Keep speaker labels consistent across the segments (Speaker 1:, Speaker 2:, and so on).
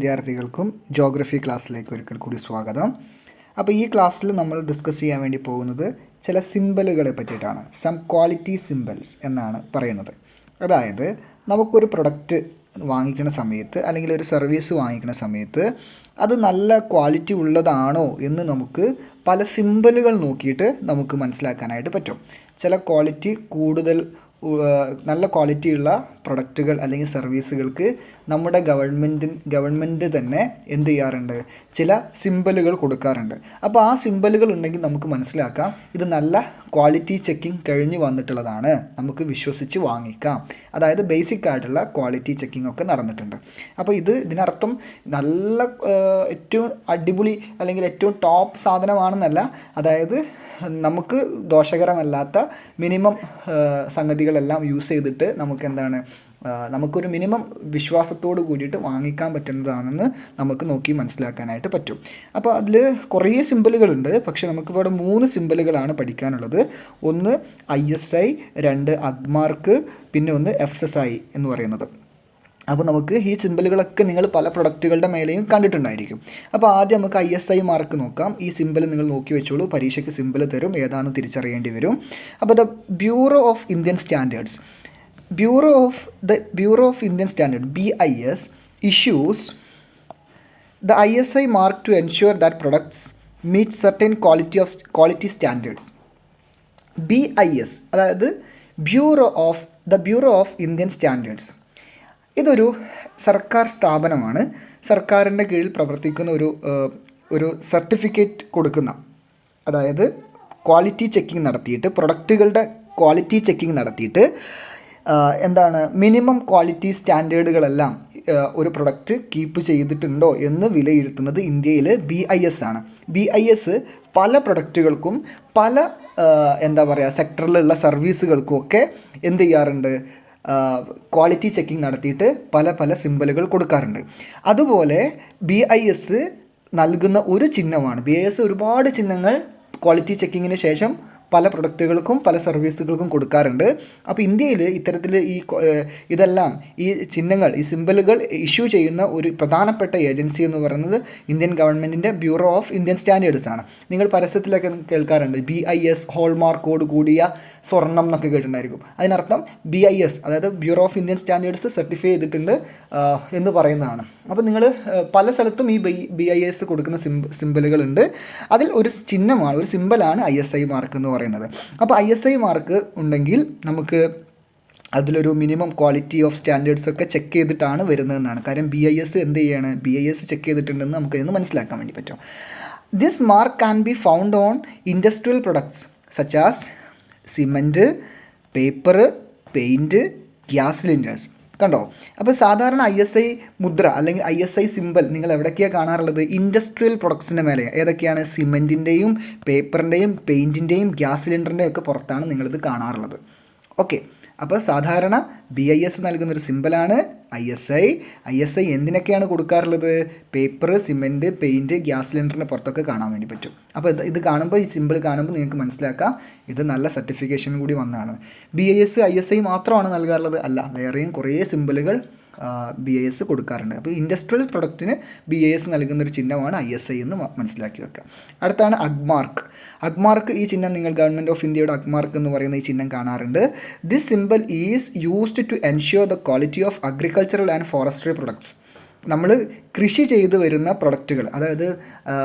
Speaker 1: വിദ്യാർത്ഥികൾക്കും ജോഗ്രഫി ക്ലാസ്സിലേക്ക് ഒരിക്കൽ കൂടി സ്വാഗതം. അപ്പോൾ ഈ ക്ലാസ്സിൽ നമ്മൾ ഡിസ്കസ് ചെയ്യാൻ വേണ്ടി പോകുന്നത് ചില സിമ്പലുകളെ പറ്റിയിട്ടാണ്. സം ക്വാളിറ്റി സിമ്പൽസ് എന്നാണ് പറയുന്നത്. അതായത് നമുക്കൊരു പ്രൊഡക്റ്റ് വാങ്ങിക്കുന്ന സമയത്ത് അല്ലെങ്കിൽ ഒരു സർവീസ് വാങ്ങിക്കുന്ന സമയത്ത് അത് നല്ല ക്വാളിറ്റി ഉള്ളതാണോ എന്ന് നമുക്ക് പല സിമ്പലുകൾ നോക്കിയിട്ട് നമുക്ക് മനസ്സിലാക്കാനായിട്ട് പറ്റും. ചില ക്വാളിറ്റി കൂടുതൽ നല്ല ക്വാളിറ്റിയുള്ള പ്രൊഡക്റ്റുകൾ അല്ലെങ്കിൽ സർവീസുകൾക്ക് നമ്മുടെ ഗവൺമെൻറ് തന്നെ എന്ത് ചെയ്യാറുണ്ട്, ചില സിമ്പലുകൾ കൊടുക്കാറുണ്ട്. അപ്പോൾ ആ സിമ്പലുകൾ ഉണ്ടെങ്കിൽ നമുക്ക് മനസ്സിലാക്കാം ഇത് നല്ല ക്വാളിറ്റി ചെക്കിംഗ് കഴിഞ്ഞ് വന്നിട്ടുള്ളതാണ്, നമുക്ക് വിശ്വസിച്ച് വാങ്ങിക്കാം. അതായത് ബേസിക് ആയിട്ടുള്ള ക്വാളിറ്റി ചെക്കിംഗ് ഒക്കെ നടന്നിട്ടുണ്ട്. അപ്പോൾ ഇതിനർത്ഥം നല്ല ഏറ്റവും അടിപൊളി അല്ലെങ്കിൽ ഏറ്റവും ടോപ്പ് സാധനമാണെന്നല്ല, അതായത് നമുക്ക് ദോഷകരമല്ലാത്ത മിനിമം സംഗതികളെല്ലാം യൂസ് ചെയ്തിട്ട് നമുക്കൊരു മിനിമം വിശ്വാസത്തോട് കൂടിയിട്ട് വാങ്ങിക്കാൻ പറ്റുന്നതാണെന്ന് നമുക്ക് നോക്കി മനസ്സിലാക്കാനായിട്ട് പറ്റും. അപ്പോൾ അതിൽ കുറേ സിമ്പലുകളുണ്ട്, പക്ഷേ നമുക്കിവിടെ 3 സിമ്പലുകളാണ് പഠിക്കാനുള്ളത്. ഒന്ന് ISI, 2 അഗ്മാർക്ക്, പിന്നെ ഒന്ന് FSSAI എന്ന് പറയുന്നത്. അപ്പോൾ നമുക്ക് ഈ സിമ്പലുകളൊക്കെ നിങ്ങൾ പല പ്രൊഡക്റ്റുകളുടെ മേലെയും കണ്ടിട്ടുണ്ടായിരിക്കും. അപ്പോൾ ആദ്യം നമുക്ക് ISI മാർക്ക് നോക്കാം. ഈ സിമ്പൽ നിങ്ങൾ നോക്കി വെച്ചോളൂ, പരീക്ഷയ്ക്ക് സിമ്പൽ തരും, ഏതാണ് തിരിച്ചറിയേണ്ടി വരും. അപ്പോൾ the bureau of Indian standards BIS issues the ISI mark to ensure that products meet certain quality standards. BIS അതായത് ബ്യൂറോ ഓഫ് ഇന്ത്യൻ സ്റ്റാൻഡേർഡ്സ് ഇതൊരു സർക്കാർ സ്ഥാപനമാണ്. സർക്കാരിൻ്റെ കീഴിൽ പ്രവർത്തിക്കുന്ന ഒരു സർട്ടിഫിക്കറ്റ് കൊടുക്കുന്ന, അതായത് ക്വാളിറ്റി ചെക്കിംഗ് നടത്തിയിട്ട് പ്രൊഡക്റ്റുകളുടെ ക്വാളിറ്റി ചെക്കിംഗ് നടത്തിയിട്ട് മിനിമം ക്വാളിറ്റി സ്റ്റാൻഡേർഡുകളെല്ലാം ഒരു പ്രൊഡക്റ്റ് കീപ്പ് ചെയ്തിട്ടുണ്ടോ എന്ന് വിലയിരുത്തുന്നത് ഇന്ത്യയിൽ BIS ആണ്. BIS പല പ്രൊഡക്റ്റുകൾക്കും പല സെക്ടറിലുള്ള സർവീസുകൾക്കും ഒക്കെ എന്ത് ചെയ്യാറുണ്ട്, ക്വാളിറ്റി ചെക്കിംഗ് നടത്തിയിട്ട് പല സിമ്പലുകൾ കൊടുക്കാറുണ്ട്. അതുപോലെ BIS നൽകുന്ന ഒരു ചിഹ്നമാണ്, BIS ഒരുപാട് ചിഹ്നങ്ങൾ ക്വാളിറ്റി ചെക്കിങ്ങിന് ശേഷം പല പ്രൊഡക്റ്റുകൾക്കും പല സർവീസുകൾക്കും കൊടുക്കാറുണ്ട്. അപ്പോൾ ഇന്ത്യയിൽ ഇത്തരത്തിൽ ഇതെല്ലാം ഈ ചിഹ്നങ്ങൾ, ഈ സിമ്പലുകൾ ഇഷ്യൂ ചെയ്യുന്ന ഒരു പ്രധാനപ്പെട്ട ഏജൻസി എന്ന് പറയുന്നത് ഇന്ത്യൻ ഗവൺമെൻറ്റിൻ്റെ ബ്യൂറോ ഓഫ് ഇന്ത്യൻ സ്റ്റാൻഡേർഡ്സ് ആണ്. നിങ്ങൾ പരസ്യത്തിലൊക്കെ കേൾക്കാറുണ്ട് BIS ഹോൾമാർക്കോട് കൂടിയ സ്വർണം എന്നൊക്കെ കേട്ടിട്ടുണ്ടായിരിക്കും. അതിനർത്ഥം BIS അതായത് bureau of Indian standards certify ചെയ്തിട്ടുണ്ട് എന്ന് പറയുന്നതാണ്. അപ്പോൾ നിങ്ങൾ പല സ്ഥലത്തും ഈ BIS കൊടുക്കുന്ന സിമ്പലുകളുണ്ട്. അതിൽ ഒരു ചിഹ്നമാണ്, ഒരു സിമ്പലാണ് ISI മാർക്ക് എന്ന് പറയുന്നത്. അപ്പോൾ ISI മാർക്ക് ഉണ്ടെങ്കിൽ നമുക്ക് അതിലൊരു മിനിമം ക്വാളിറ്റി ഓഫ് സ്റ്റാൻഡേർഡ്സ് ഒക്കെ ചെക്ക് ചെയ്തിട്ടാണ് വരുന്നതെന്നാണ്. കാര്യം BIS എന്ത് ചെയ്യാണ്, BIS ചെക്ക് ചെയ്തിട്ടുണ്ടെന്ന് നമുക്ക് ഇന്ന് മനസ്സിലാക്കാൻ വേണ്ടി പറ്റും. This mark can be found on industrial products such as cement, paper, paint, gas cylinders. കണ്ടോ? അപ്പോൾ സാധാരണ ISI മുദ്ര അല്ലെങ്കിൽ ISI സിമ്പൽ നിങ്ങൾ എവിടേക്കാണ് കാണാറുള്ളത്? ഇൻഡസ്ട്രിയൽ പ്രൊഡക്ട്സിൻ്റെ മേലെ. ഏതൊക്കെയാണ്? സിമൻറ്റിൻ്റെയും പേപ്പറിൻ്റെയും പെയിൻറ്റിൻ്റെയും ഗ്യാസ് സിലിണ്ടറിൻ്റെയും ഒക്കെ പുറത്താണ് നിങ്ങളിത് കാണാറുള്ളത്. ഓക്കെ, അപ്പോൾ സാധാരണ BIS നൽകുന്നൊരു സിമ്പലാണ് ISI എന്തിനൊക്കെയാണ് കൊടുക്കാറുള്ളത്? പേപ്പർ, സിമൻറ്റ്, പെയിൻറ്റ്, ഗ്യാസ് സിലിണ്ടറിൻ്റെ പുറത്തൊക്കെ കാണാൻ വേണ്ടി പറ്റും. അപ്പോൾ ഇത് കാണുമ്പോൾ, ഈ സിമ്പിൾ കാണുമ്പോൾ നിങ്ങൾക്ക് മനസ്സിലാക്കാം ഇത് നല്ല സർട്ടിഫിക്കേഷൻ കൂടി വന്നതാണ്. BIS ISI മാത്രമാണ് നൽകാറുള്ളത്? അല്ല, വേറെയും കുറേ സിമ്പിളുകൾ BIS കൊടുക്കാറുണ്ട്. അപ്പോൾ ഇൻഡസ്ട്രിയൽ പ്രൊഡക്റ്റിന് BIS നൽകുന്നൊരു ചിഹ്നമാണ് ISI എന്ന് മനസ്സിലാക്കി വെക്കുക. അടുത്താണ് അഗ്മാർക്ക്. ഈ ചിഹ്നം നിങ്ങൾ ഗവൺമെൻറ് ഓഫ് ഇന്ത്യയുടെ അഗ്മാർക്ക് എന്ന് പറയുന്ന ഈ ചിഹ്നം കാണാറുണ്ട്. This symbol is used to ensure the quality of agricultural and forestry products. നമ്മൾ കൃഷി ചെയ്ത് വരുന്ന പ്രൊഡക്റ്റുകൾ, അതായത്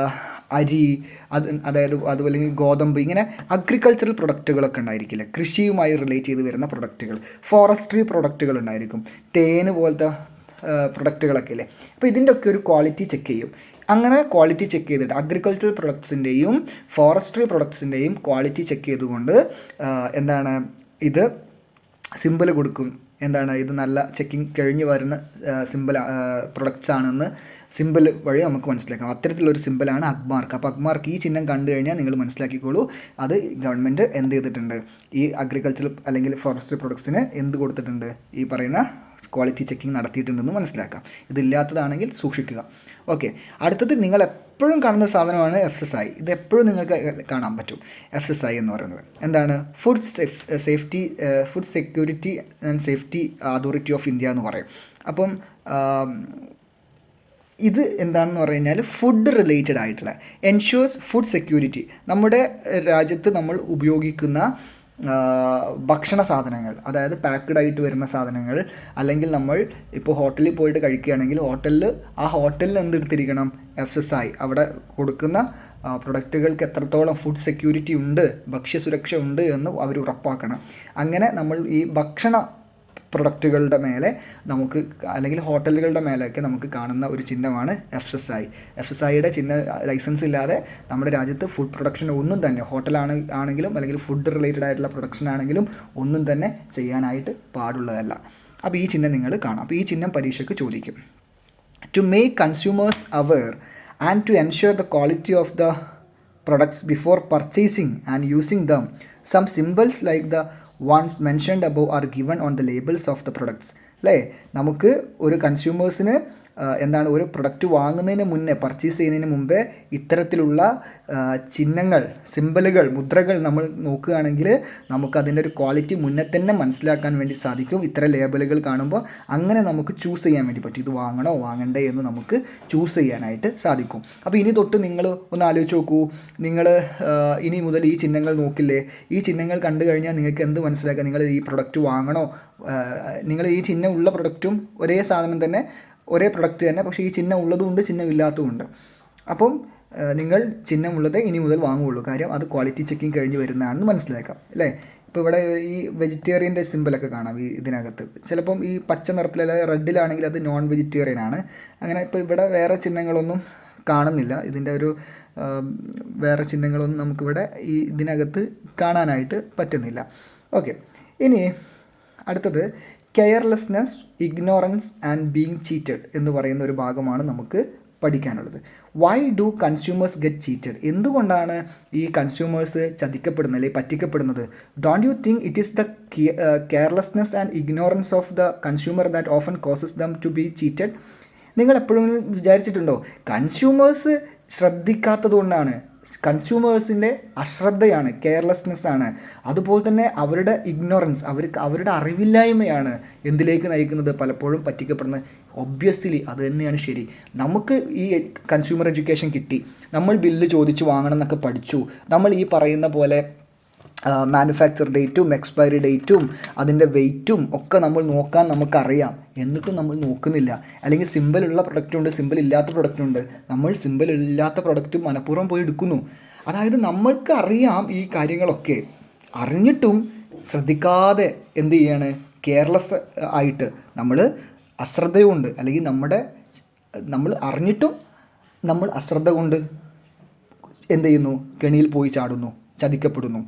Speaker 1: അരി, അതുപോലെ ഗോതമ്പ്, ഇങ്ങനെ അഗ്രികൾച്ചറൽ പ്രൊഡക്റ്റുകളൊക്കെ ഉണ്ടായിരിക്കില്ലേ, കൃഷിയുമായി റിലേറ്റ് ചെയ്ത് വരുന്ന പ്രൊഡക്റ്റുകൾ. ഫോറസ്ട്രി പ്രൊഡക്റ്റുകൾ ഉണ്ടായിരിക്കും, തേന് പോലത്തെ പ്രൊഡക്റ്റുകളൊക്കെ ഇല്ലേ. അപ്പോൾ ഇതിൻ്റെയൊക്കെ ഒരു ക്വാളിറ്റി ചെക്ക് ചെയ്യും. അങ്ങനെ ക്വാളിറ്റി ചെക്ക് ചെയ്തിട്ട് അഗ്രികൾച്ചറൽ പ്രൊഡക്ട്സിൻ്റെയും ഫോറസ്ട്രി പ്രൊഡക്ട്സിൻ്റെയും ക്വാളിറ്റി ചെക്ക് ചെയ്തുകൊണ്ട് ഇത് സിമ്പിൾ കൊടുക്കും. ഇത് നല്ല ചെക്കിങ് കഴിഞ്ഞ് വരുന്ന പ്രൊഡക്ട്സ് ആണെന്ന് സിമ്പിൾ വഴി നമുക്ക് മനസ്സിലാക്കാം. അത്തരത്തിലൊരു സിമ്പിളാണ് അഗ്മാർക്ക്. അപ്പോൾ അഗ്മാർക്ക് ഈ ചിഹ്നം കണ്ടു കഴിഞ്ഞാൽ നിങ്ങൾ മനസ്സിലാക്കിക്കോളൂ, അത് ഗവൺമെൻറ് എന്ത് ചെയ്തിട്ടുണ്ട്, ഈ അഗ്രികൾച്ചറൽ അല്ലെങ്കിൽ ഫോറസ്ട്രി പ്രൊഡക്ട്സിന് എന്ത് കൊടുത്തിട്ടുണ്ട്, ഈ പറയുന്ന ക്വാളിറ്റി ചെക്കിംഗ് നടത്തിയിട്ടുണ്ടെന്ന് മനസ്സിലാക്കാം. ഇതില്ലാത്തതാണെങ്കിൽ സൂക്ഷിക്കുക. ഓക്കെ, അടുത്തത് നിങ്ങൾ എപ്പോഴും കാണുന്ന സാധനമാണ് FSSAI. ഇത് എപ്പോഴും നിങ്ങൾക്ക് കാണാൻ പറ്റും. FSSAI എന്ന് പറയുന്നത് food security and safety authority of India എന്ന് പറയും. അപ്പം ഇത് എന്താണെന്ന് പറഞ്ഞു കഴിഞ്ഞാൽ ഫുഡ് റിലേറ്റഡ് ആയിട്ടുള്ള എൻഷുവേഴ്സ് ഫുഡ് സെക്യൂരിറ്റി. നമ്മുടെ രാജ്യത്ത് നമ്മൾ ഉപയോഗിക്കുന്ന ഭക്ഷണ സാധനങ്ങൾ, അതായത് പാക്ക്ഡ് ആയിട്ട് വരുന്ന സാധനങ്ങൾ, അല്ലെങ്കിൽ നമ്മൾ ഇപ്പോൾ ഹോട്ടലിൽ പോയിട്ട് കഴിക്കുകയാണെങ്കിൽ ആ ഹോട്ടലിൽ എന്തെടുത്തിരിക്കണം, FSSAI അവിടെ കൊടുക്കുന്ന പ്രൊഡക്റ്റുകൾക്ക് എത്രത്തോളം ഫുഡ് സെക്യൂരിറ്റി ഉണ്ട്, ഭക്ഷ്യസുരക്ഷ ഉണ്ട് എന്ന് അവർ ഉറപ്പാക്കണം. അങ്ങനെ നമ്മൾ ഈ ഭക്ഷണ പ്രൊഡക്റ്റുകളുടെ മേലെ നമുക്ക്, അല്ലെങ്കിൽ ഹോട്ടലുകളുടെ മേലെയൊക്കെ നമുക്ക് കാണുന്ന ഒരു ചിഹ്നമാണ് FSSAIയുടെ ചിഹ്ന ലൈസൻസ് ഇല്ലാതെ നമ്മുടെ രാജ്യത്ത് ഫുഡ് പ്രൊഡക്ഷൻ ഒന്നും തന്നെ, ആണെങ്കിലും അല്ലെങ്കിൽ ഫുഡ് റിലേറ്റഡ് ആയിട്ടുള്ള പ്രൊഡക്ഷൻ ആണെങ്കിലും ഒന്നും തന്നെ ചെയ്യാനായിട്ട് പാടുള്ളതല്ല. അപ്പോൾ ഈ ചിഹ്നം നിങ്ങൾ കാണാം. അപ്പോൾ ഈ ചിഹ്നം പരീക്ഷയ്ക്ക് ചോദിക്കും. To make consumers aware and to ensure the quality of the products before purchasing and using them, some symbols like the ones mentioned above are given on the labels of the products. അല്ലേ, നമുക്ക് ഒരു കൺസ്യൂമേഴ്സിന് എന്താണ്, ഒരു product വാങ്ങുന്നതിന് മുന്നേ, purchase ചെയ്യുന്നതിന് മുമ്പേ ഇത്തരത്തിലുള്ള ചിഹ്നങ്ങൾ, സിമ്പലുകൾ, മുദ്രകൾ നമ്മൾ നോക്കുകയാണെങ്കിൽ നമുക്കതിൻ്റെ ഒരു ക്വാളിറ്റി മുന്നേ തന്നെ മനസ്സിലാക്കാൻ വേണ്ടി സാധിക്കും. ഇത്തരം ലേബലുകൾ കാണുമ്പോൾ അങ്ങനെ നമുക്ക് ചൂസ് ചെയ്യാൻ വേണ്ടി പറ്റും, ഇത് വാങ്ങണോ വാങ്ങണ്ടേ എന്ന് നമുക്ക് ചൂസ് ചെയ്യാനായിട്ട് സാധിക്കും. അപ്പോൾ ഇനി തൊട്ട് നിങ്ങൾ ഒന്ന് ആലോചിച്ച് നോക്കൂ, നിങ്ങൾ ഇനി മുതൽ ഈ ചിഹ്നങ്ങൾ നോക്കില്ലേ, ഈ ചിഹ്നങ്ങൾ കണ്ടു കഴിഞ്ഞാൽ നിങ്ങൾക്ക് എന്ത് മനസ്സിലാക്കുക, നിങ്ങൾ ഈ പ്രൊഡക്റ്റ് വാങ്ങണോ, നിങ്ങൾ ഈ ചിഹ്നം ഉള്ള പ്രൊഡക്റ്റും ഒരേ സാധനം തന്നെ, ഒരേ പ്രൊഡക്റ്റ് തന്നെ, പക്ഷേ ഈ ചിഹ്നം ഉള്ളതുമുണ്ട് ചിഹ്നം ഇല്ലാത്തതുമുണ്ട്. അപ്പം നിങ്ങൾ ചിഹ്നമുള്ളത് ഇനി മുതൽ വാങ്ങുകയുള്ളൂ, കാര്യം അത് ക്വാളിറ്റി ചെക്കിങ് കഴിഞ്ഞ് വരുന്നതാണെന്ന് മനസ്സിലാക്കാം അല്ലേ. ഇപ്പോൾ ഇവിടെ ഈ വെജിറ്റേറിയൻ്റെ സിമ്പിളൊക്കെ കാണാം ഇതിനകത്ത്. ചിലപ്പം ഈ പച്ച നിറത്തിലല്ല റെഡിലാണെങ്കിൽ അത് നോൺ വെജിറ്റേറിയൻ ആണ്. അങ്ങനെ ഇപ്പോൾ ഇവിടെ വേറെ ചിഹ്നങ്ങളൊന്നും കാണുന്നില്ല, ഇതിൻ്റെ ഒരു വേറെ ചിഹ്നങ്ങളൊന്നും നമുക്കിവിടെ ഇതിനകത്ത് കാണാനായിട്ട് പറ്റുന്നില്ല. ഓക്കെ, ഇനി അടുത്തത് carelessness, ignorance and being cheated എന്ന് പറയുന്ന ഒരു ഭാഗമാണ് നമുക്ക് പഠിക്കാനുള്ളത്. Why do consumers get cheated? എന്തുകൊണ്ടാണ് ഈ കൺസ്യൂമേഴ്സ് ചതിക്കപ്പെടുന്നത് അല്ലെങ്കിൽ പറ്റിക്കപ്പെടുന്നത്? Don't you think it is the carelessness and ignorance of the consumer that often causes them to be cheated? നിങ്ങൾ എപ്പോഴും വിചാരിച്ചിട്ടുണ്ടോ കൺസ്യൂമേഴ്സ് ശ്രദ്ധിക്കാത്തത് കൊണ്ടാണ്, കൺസ്യൂമേഴ്സിൻ്റെ അശ്രദ്ധയാണ്, കെയർലെസ്നെസ് ആണ്, അതുപോലെ തന്നെ അവരുടെ ഇഗ്നോറൻസ്, അവരുടെ അറിവില്ലായ്മയാണ് എന്തിലേക്ക് നയിക്കുന്നത്, പലപ്പോഴും പറ്റിക്കപ്പെടുന്നത്. ഒബ്വിയസ്ലി അത് തന്നെയാണ് ശരി. നമുക്ക് ഈ കൺസ്യൂമർ എഡ്യൂക്കേഷൻ കിട്ടി, നമ്മൾ ബില്ല് ചോദിച്ച് വാങ്ങണം എന്നൊക്കെ പഠിച്ചു, നമ്മൾ ഈ പറയുന്ന പോലെ മാനുഫാക്ചർ ഡേറ്റും എക്സ്പയറി ഡേറ്റും അതിൻ്റെ വെയ്റ്റും ഒക്കെ നമ്മൾ നോക്കാൻ നമുക്കറിയാം, എന്നിട്ടും നമ്മൾ നോക്കുന്നില്ല. അല്ലെങ്കിൽ സിമ്പിളുള്ള പ്രൊഡക്റ്റുണ്ട്, സിമ്പിൾ ഇല്ലാത്ത പ്രൊഡക്റ്റുണ്ട്, നമ്മൾ സിമ്പിൾ ഇല്ലാത്ത പ്രൊഡക്റ്റ് മനഃപൂർവ്വം പോയി എടുക്കുന്നു. അതായത് നമ്മൾക്ക് അറിയാം ഈ കാര്യങ്ങളൊക്കെ, അറിഞ്ഞിട്ടും ശ്രദ്ധിക്കാതെ എന്ത് ചെയ്യാണ്, കെയർലെസ് ആയിട്ട് നമ്മൾ അശ്രദ്ധയുണ്ട്, അല്ലെങ്കിൽ നമ്മൾ അറിഞ്ഞിട്ടും നമ്മൾ അശ്രദ്ധ കൊണ്ട് എന്ത് ചെയ്യുന്നു, കെണിയിൽ പോയി ചാടുന്നു, ചതിക്കപ്പെടുന്നു.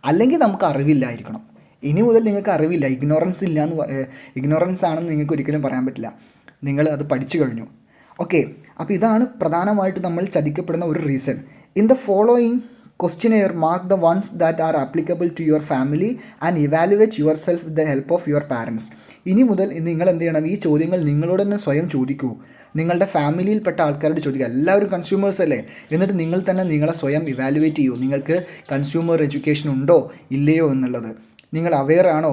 Speaker 1: അല്ലെങ്കിൽ നമുക്ക് അറിവില്ലായിരിക്കണം. ഇനി മുതൽ നിങ്ങൾക്ക് അറിവില്ല, ഇഗ്നോറൻസ് ആണെന്ന് നിങ്ങൾക്ക് ഒരിക്കലും പറയാൻ പറ്റില്ല, നിങ്ങൾ അത് പഠിച്ചു കഴിഞ്ഞു. ഓക്കെ, അപ്പോൾ ഇതാണ് പ്രധാനമായിട്ട് നമ്മൾ ചതിക്കപ്പെടുന്ന ഒരു reason. In the following questionnaire, mark the ones that are applicable to your family and evaluate yourself with the help of your parents. ഇനി മുതൽ നിങ്ങൾ എന്ത് ചെയ്യണം, ഈ ചോദ്യങ്ങൾ നിങ്ങളോട് തന്നെ സ്വയം ചോദിക്കൂ, നിങ്ങളുടെ ഫാമിലിയിൽപ്പെട്ട ആൾക്കാരോട് ചോദിക്കുക. എല്ലാവരും കൺസ്യൂമേഴ്സ് അല്ലേ, എന്നിട്ട് നിങ്ങൾ തന്നെ നിങ്ങളെ സ്വയം ഇവാലുവേറ്റ് ചെയ്യൂ, നിങ്ങൾക്ക് കൺസ്യൂമർ എഡ്യൂക്കേഷൻ ഉണ്ടോ ഇല്ലയോ എന്നുള്ളത്. നിങ്ങൾ അവെയർ ആണോ,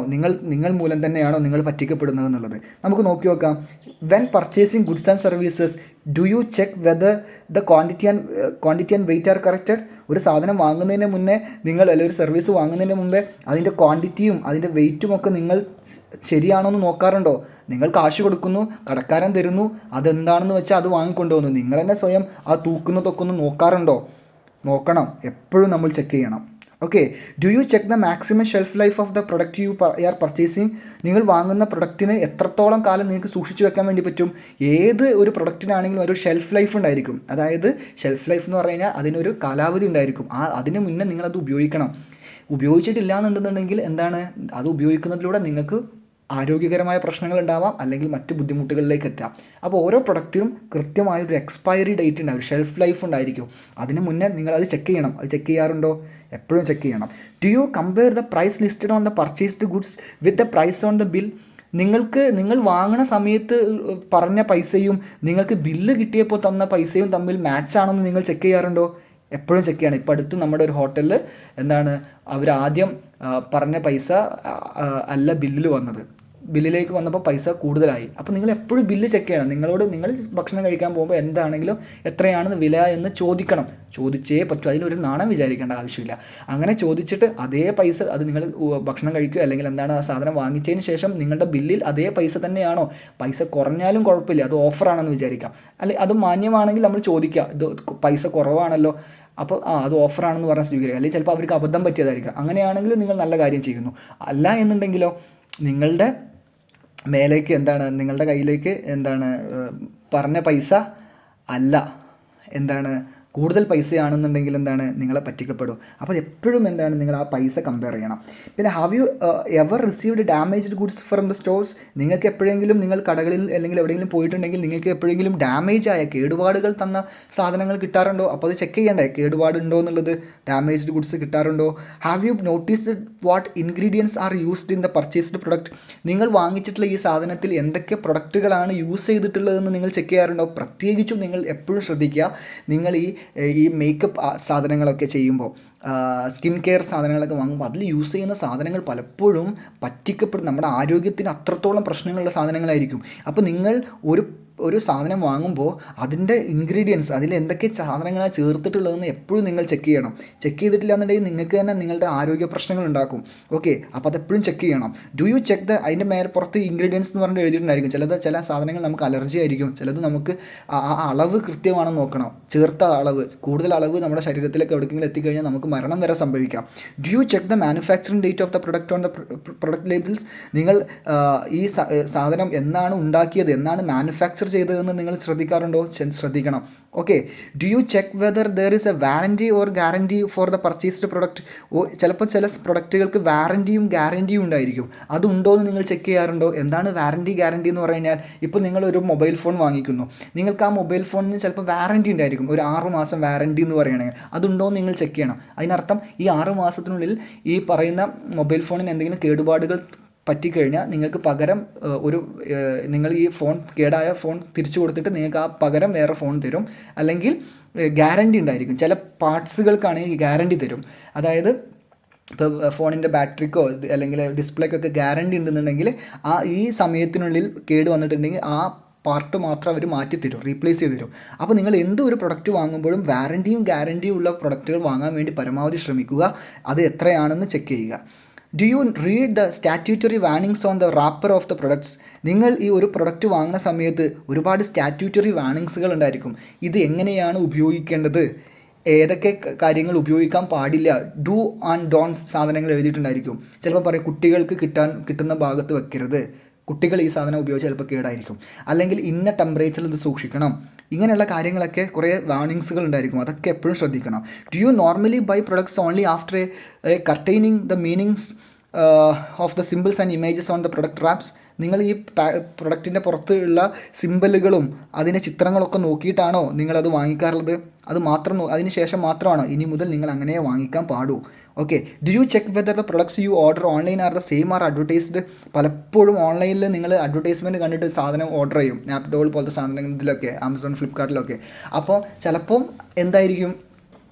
Speaker 1: നിങ്ങൾ മൂലം തന്നെയാണോ നിങ്ങൾ പറ്റിക്കപ്പെടുന്നത് എന്നുള്ളത് നമുക്ക് നോക്കി നോക്കാം. When purchasing goods and services, do you check whether the quantity and weight are corrected? ഒരു സാധനം വാങ്ങുന്നതിന് മുന്നേ നിങ്ങൾ, അല്ലെങ്കിൽ ഒരു സർവീസ് വാങ്ങുന്നതിന് മുമ്പേ അതിൻ്റെ ക്വാണ്ടിറ്റിയും അതിൻ്റെ വെയിറ്റും ഒക്കെ നിങ്ങൾ ശരിയാണോ എന്ന് നോക്കാറുണ്ടോ? നിങ്ങൾ കാശ് കൊടുക്കുന്നു, കടക്കാരൻ തരുന്നു, അതെന്താണെന്ന് വെച്ചാൽ അത് വാങ്ങിക്കൊണ്ടു പോകുന്നു, നിങ്ങൾ തന്നെ സ്വയം ആ തൂക്കുന്നതൊക്കെ ഒന്ന് നോക്കാറുണ്ടോ? നോക്കണം, എപ്പോഴും നമ്മൾ ചെക്ക് ചെയ്യണം. Okay, do you check the maximum shelf life of the product you are purchasing? നിങ്ങൾ വാങ്ങുന്ന പ്രൊഡക്റ്റിന് എത്രത്തോളം കാലം നിങ്ങൾക്ക് സൂക്ഷിച്ചു വെക്കാൻ വേണ്ടി പറ്റും? ഏത് ഒരു പ്രൊഡക്റ്റിനാണെങ്കിലും ഒരു ഷെൽഫ് ലൈഫ് ഉണ്ടായിരിക്കും. അതായത് ഷെൽഫ് ലൈഫ് എന്ന് പറഞ്ഞു കഴിഞ്ഞാൽ അതിനൊരു കാലാവധി ഉണ്ടായിരിക്കും. അതിന് മുന്നേ നിങ്ങളത് ഉപയോഗിക്കണം. ഉപയോഗിച്ചിട്ടില്ല എന്നുണ്ടെന്നുണ്ടെങ്കിൽ എന്താണ്, അത് ഉപയോഗിക്കുന്നതിലൂടെ നിങ്ങൾക്ക് ആരോഗ്യകരമായ പ്രശ്നങ്ങൾ ഉണ്ടാവാം, അല്ലെങ്കിൽ മറ്റ് ബുദ്ധിമുട്ടുകളിലേക്ക് എത്താം. അപ്പോൾ ഓരോ പ്രൊഡക്റ്റിനും കൃത്യമായൊരു എക്സ്പയറി ഡേറ്റ് ഉണ്ടാവും, ഒരു ഷെൽഫ് ലൈഫ് ഉണ്ടായിരിക്കും. അതിന് മുന്നേ നിങ്ങളത് ചെക്ക് ചെയ്യണം. അത് ചെക്ക് ചെയ്യാറുണ്ടോ? എപ്പോഴും ചെക്ക് ചെയ്യണം. Do you compare the price listed on the purchased goods with the price on the bill? നിങ്ങൾ വാങ്ങുന്ന സമയത്ത് പറഞ്ഞ പൈസയും നിങ്ങൾക്ക് ബില്ല് കിട്ടിയപ്പോൾ തന്ന പൈസയും തമ്മിൽ മാച്ച് ആണെന്ന് നിങ്ങൾ ചെക്ക് ചെയ്യാറുണ്ടോ? എപ്പോഴും ചെക്ക് ചെയ്യണം. ഇപ്പോൾ അടുത്ത് നമ്മുടെ ഒരു ഹോട്ടലിൽ എന്താണ്, അവർ ആദ്യം പറഞ്ഞ പൈസ അല്ല ബില്ലിൽ വന്നത്, ബില്ലിലേക്ക് വന്നപ്പോൾ പൈസ കൂടുതലായി. അപ്പോൾ നിങ്ങൾ എപ്പോഴും ബില്ല് ചെക്ക് ചെയ്യണം. നിങ്ങൾ ഭക്ഷണം കഴിക്കാൻ പോകുമ്പോൾ എന്താണെങ്കിലും എത്രയാണെന്ന് വില എന്ന് ചോദിക്കണം. ചോദിച്ചേ പറ്റൂ. അതിലൊരു നാണം വിചാരിക്കേണ്ട ആവശ്യമില്ല. അങ്ങനെ ചോദിച്ചിട്ട് അതേ പൈസ അത് നിങ്ങൾ ഭക്ഷണം കഴിക്കുക അല്ലെങ്കിൽ എന്താണ് ആ സാധനം വാങ്ങിച്ചതിന് ശേഷം നിങ്ങളുടെ ബില്ലിൽ അതേ പൈസ തന്നെയാണോ, പൈസ കുറഞ്ഞാലും കുഴപ്പമില്ല, അത് ഓഫറാണെന്ന് വിചാരിക്കാം. അല്ലെങ്കിൽ അത് മാന്യമാണെങ്കിൽ നമ്മൾ ചോദിക്കുക, ഇത് പൈസ കുറവാണല്ലോ, അപ്പോൾ അത് ഓഫറാണെന്ന് പറഞ്ഞാൽ സ്വീകരിക്കുക. അല്ലെങ്കിൽ ചിലപ്പോൾ അവർക്ക് അബദ്ധം പറ്റിയതായിരിക്കും. അങ്ങനെയാണെങ്കിൽ നിങ്ങൾ നല്ല കാര്യം ചെയ്യുന്നു. അല്ല എന്നുണ്ടെങ്കിലോ നിങ്ങളുടെ മേലേക്ക് നിങ്ങളുടെ കയ്യിലേക്ക് പറഞ്ഞ പൈസ അല്ല, കൂടുതൽ പൈസയാണെന്നുണ്ടെങ്കിൽ നിങ്ങളെ പറ്റിക്കപ്പെടും. അപ്പോൾ എപ്പോഴും നിങ്ങൾ ആ പൈസ കമ്പയർ ചെയ്യണം. പിന്നെ have you ever received damaged goods from the stores? നിങ്ങൾക്ക് എപ്പോഴെങ്കിലും നിങ്ങൾ കടകളിൽ അല്ലെങ്കിൽ എവിടെയെങ്കിലും പോയിട്ടുണ്ടെങ്കിൽ നിങ്ങൾക്ക് എപ്പോഴെങ്കിലും ഡാമേജ് ആയ കേടുപാടുകൾ തന്ന സാധനങ്ങൾ കിട്ടാറുണ്ടോ? അപ്പോൾ അത് ചെക്ക് ചെയ്യണ്ടേ, കേടുപാടുണ്ടോ എന്നുള്ളത്, ഡാമേജ്ഡ് ഗുഡ്സ് കിട്ടാറുണ്ടോ? Have you noticed what ingredients are used in the purchased product? നിങ്ങൾ വാങ്ങിച്ചിട്ടുള്ള ഈ സാധനത്തിൽ എന്തൊക്കെ പ്രൊഡക്റ്റുകളാണ് യൂസ് ചെയ്തിട്ടുള്ളതെന്ന് നിങ്ങൾ ചെക്ക് ചെയ്യാറുണ്ടോ? പ്രത്യേകിച്ചും നിങ്ങൾ എപ്പോഴും ശ്രദ്ധിക്കുക, നിങ്ങൾ ഈ മേക്കപ്പ് സാധനങ്ങളൊക്കെ ചെയ്യുമ്പോൾ, സ്കിൻ കെയർ സാധനങ്ങളൊക്കെ വാങ്ങുമ്പോൾ അതിൽ യൂസ് ചെയ്യുന്ന സാധനങ്ങൾ പലപ്പോഴും പറ്റിക്കപ്പെടും, നമ്മുടെ ആരോഗ്യത്തിന് അത്രത്തോളം പ്രശ്നങ്ങളുള്ള സാധനങ്ങളായിരിക്കും. അപ്പോൾ നിങ്ങൾ ഒരു സാധനം വാങ്ങുമ്പോൾ അതിൻ്റെ ഇൻഗ്രീഡിയൻസ്, അതിൽ എന്തൊക്കെ സാധനങ്ങളാണ് ചേർത്തിട്ടുള്ളതെന്ന് എപ്പോഴും നിങ്ങൾ ചെക്ക് ചെയ്യണം. ചെക്ക് ചെയ്തിട്ടില്ല എന്നുണ്ടെങ്കിൽ നിങ്ങൾക്ക് തന്നെ നിങ്ങളുടെ ആരോഗ്യ പ്രശ്നങ്ങൾ ഉണ്ടാക്കും. ഓക്കെ, അപ്പോൾ അതെപ്പോഴും ചെക്ക് ചെയ്യണം. ഡു യു ചെക്ക് അതിൻ്റെ പുറത്ത് ഇൻഗ്രീഡിയൻസ് എന്ന് പറഞ്ഞിട്ട് എഴുതിയിട്ടുണ്ടായിരിക്കും. ചില സാധനങ്ങൾ നമുക്ക് അലർജി ആയിരിക്കും, ചിലത് നമുക്ക് ആ അളവ് കൃത്യമാണെന്ന് നോക്കണം. ചേർത്ത അളവ്, കൂടുതൽ അളവ് നമ്മുടെ ശരീരത്തിലേക്ക് എവിടെയെങ്കിലും എത്തിക്കഴിഞ്ഞാൽ നമുക്ക് മരണം വരെ സംഭവിക്കാം. Do you check the manufacturing date of the product on the product labels? നിങ്ങൾ ഈ സാധനം എന്നാണ് ഉണ്ടാക്കിയത്, എന്നാണ് മാനുഫാക്ചർ ചെയ്തതെന്ന് നിങ്ങൾ ശ്രദ്ധിക്കാറുണ്ടോ? ശ്രദ്ധിക്കണം. Okay, do you check whether there is A warranty or guarantee for the purchased product? ചിലപ്പോൾ ചില പ്രൊഡക്റ്റുകൾക്ക് വാറൻറ്റിയും ഗ്യാരൻറ്റിയും ഉണ്ടായിരിക്കും. അതുണ്ടോ എന്ന് നിങ്ങൾ ചെക്ക് ചെയ്യാറുണ്ടോ? എന്താണ് വാറൻറ്റി ഗ്യാരൻറ്റി എന്ന് പറഞ്ഞു കഴിഞ്ഞാൽ, ഇപ്പോൾ നിങ്ങളൊരു മൊബൈൽ ഫോൺ വാങ്ങിക്കുന്നു, നിങ്ങൾക്ക് ആ മൊബൈൽ ഫോണിന് ചിലപ്പോൾ വാറൻറ്റി ഉണ്ടായിരിക്കും, ഒരു 6 മാസം വാറൻറ്റി എന്ന് പറയുകയാണെങ്കിൽ. അതുണ്ടോ എന്ന് നിങ്ങൾ ചെക്ക് ചെയ്യണം. അതിനർത്ഥം ഈ 6 മാസത്തിനുള്ളിൽ ഈ പറയുന്ന മൊബൈൽ ഫോണിന് എന്തെങ്കിലും കേടുപാടുകൾ പറ്റിക്കഴിഞ്ഞാൽ നിങ്ങൾക്ക് പകരം നിങ്ങൾ ഈ കേടായ ഫോൺ തിരിച്ചു കൊടുത്തിട്ട് നിങ്ങൾക്ക് ആ പകരം വേറെ ഫോൺ തരും. അല്ലെങ്കിൽ ഗ്യാരണ്ടി ഉണ്ടായിരിക്കും, ചില പാർട്സുകൾക്കാണെങ്കിൽ ഗ്യാരണ്ടി തരും. അതായത് ഇപ്പോൾ ഫോണിൻ്റെ ബാറ്ററിക്കോ അല്ലെങ്കിൽ ഡിസ്പ്ലേക്കൊക്കെ ഗ്യാരണ്ടി ഉണ്ടെന്നുണ്ടെങ്കിൽ ഈ സമയത്തിനുള്ളിൽ കേട് വന്നിട്ടുണ്ടെങ്കിൽ ആ പാർട്ട് മാത്രം അവർ മാറ്റിത്തരും, റീപ്ലേസ് ചെയ്ത് തരും. അപ്പോൾ നിങ്ങൾ ഒരു പ്രൊഡക്റ്റ് വാങ്ങുമ്പോഴും വാറൻറ്റിയും ഗ്യാരണ്ടിയും ഉള്ള പ്രൊഡക്റ്റുകൾ വാങ്ങാൻ വേണ്ടി പരമാവധി ശ്രമിക്കുക. അത് എത്രയാണെന്ന് ചെക്ക് ചെയ്യുക. Do you read the statutory warnings on the wrapper of the products? നിങ്ങൾ ഈ ഒരു പ്രൊഡക്റ്റ് വാങ്ങുന്ന സമയത്ത് ഒരുപാട് സ്റ്റാറ്റ്യൂട്ടറി വാർണിങ്സുകൾ ഉണ്ടായിരിക്കും. ഇത് എങ്ങനെയാണ് ഉപയോഗിക്കേണ്ടത്, ഏതൊക്കെ കാര്യങ്ങൾ ഉപയോഗിക്കാൻ പാടില്ല, ഡു ആൻഡ് ഡോൺസ് സാധനങ്ങൾ എഴുതിയിട്ടുണ്ടായിരിക്കും. ചിലപ്പോൾ പറയും കുട്ടികൾക്ക് കിട്ടുന്ന ഭാഗത്ത് വെക്കരുത്, കുട്ടികൾ ഈ സാധനം ഉപയോഗിച്ച് ചിലപ്പോൾ കേടായിരിക്കും, അല്ലെങ്കിൽ ഇന്ന ടെമ്പറേച്ചറിൽ ഇത് സൂക്ഷിക്കണം. ഇങ്ങനെയുള്ള കാര്യങ്ങളൊക്കെ കുറേ വാർണിങ്സുകൾ ഉണ്ടായിരിക്കും. അതൊക്കെ എപ്പോഴും ശ്രദ്ധിക്കണം. Do you normally buy products only after ascertaining the meanings of the symbols and images on the product wraps? നിങ്ങൾ ഈ പ്രൊഡക്റ്റിൻ്റെ പുറത്തുള്ള സിമ്പലുകളും അതിൻ്റെ ചിത്രങ്ങളൊക്കെ നോക്കിയിട്ടാണോ നിങ്ങളത് വാങ്ങിക്കാറുള്ളത്? അതിന് ശേഷം മാത്രമാണോ ഇനി മുതൽ നിങ്ങൾ അങ്ങനെ വാങ്ങിക്കാൻ പാടൂ? Okay, do you check whether the products you order online are the same are advertised? പലപ്പോഴും ഓൺലൈനിൽ നിങ്ങൾ അഡ്വർടൈസ്മെൻറ്റ് കണ്ടിട്ട് സാധനം ഓർഡർ ചെയ്യും, നാപ്ഡോൾ പോലത്തെ സാധനങ്ങളിലൊക്കെ, ആമസോൺ, ഫ്ലിപ്കാർട്ടിലൊക്കെ. അപ്പോൾ ചിലപ്പം എന്തായിരിക്കും,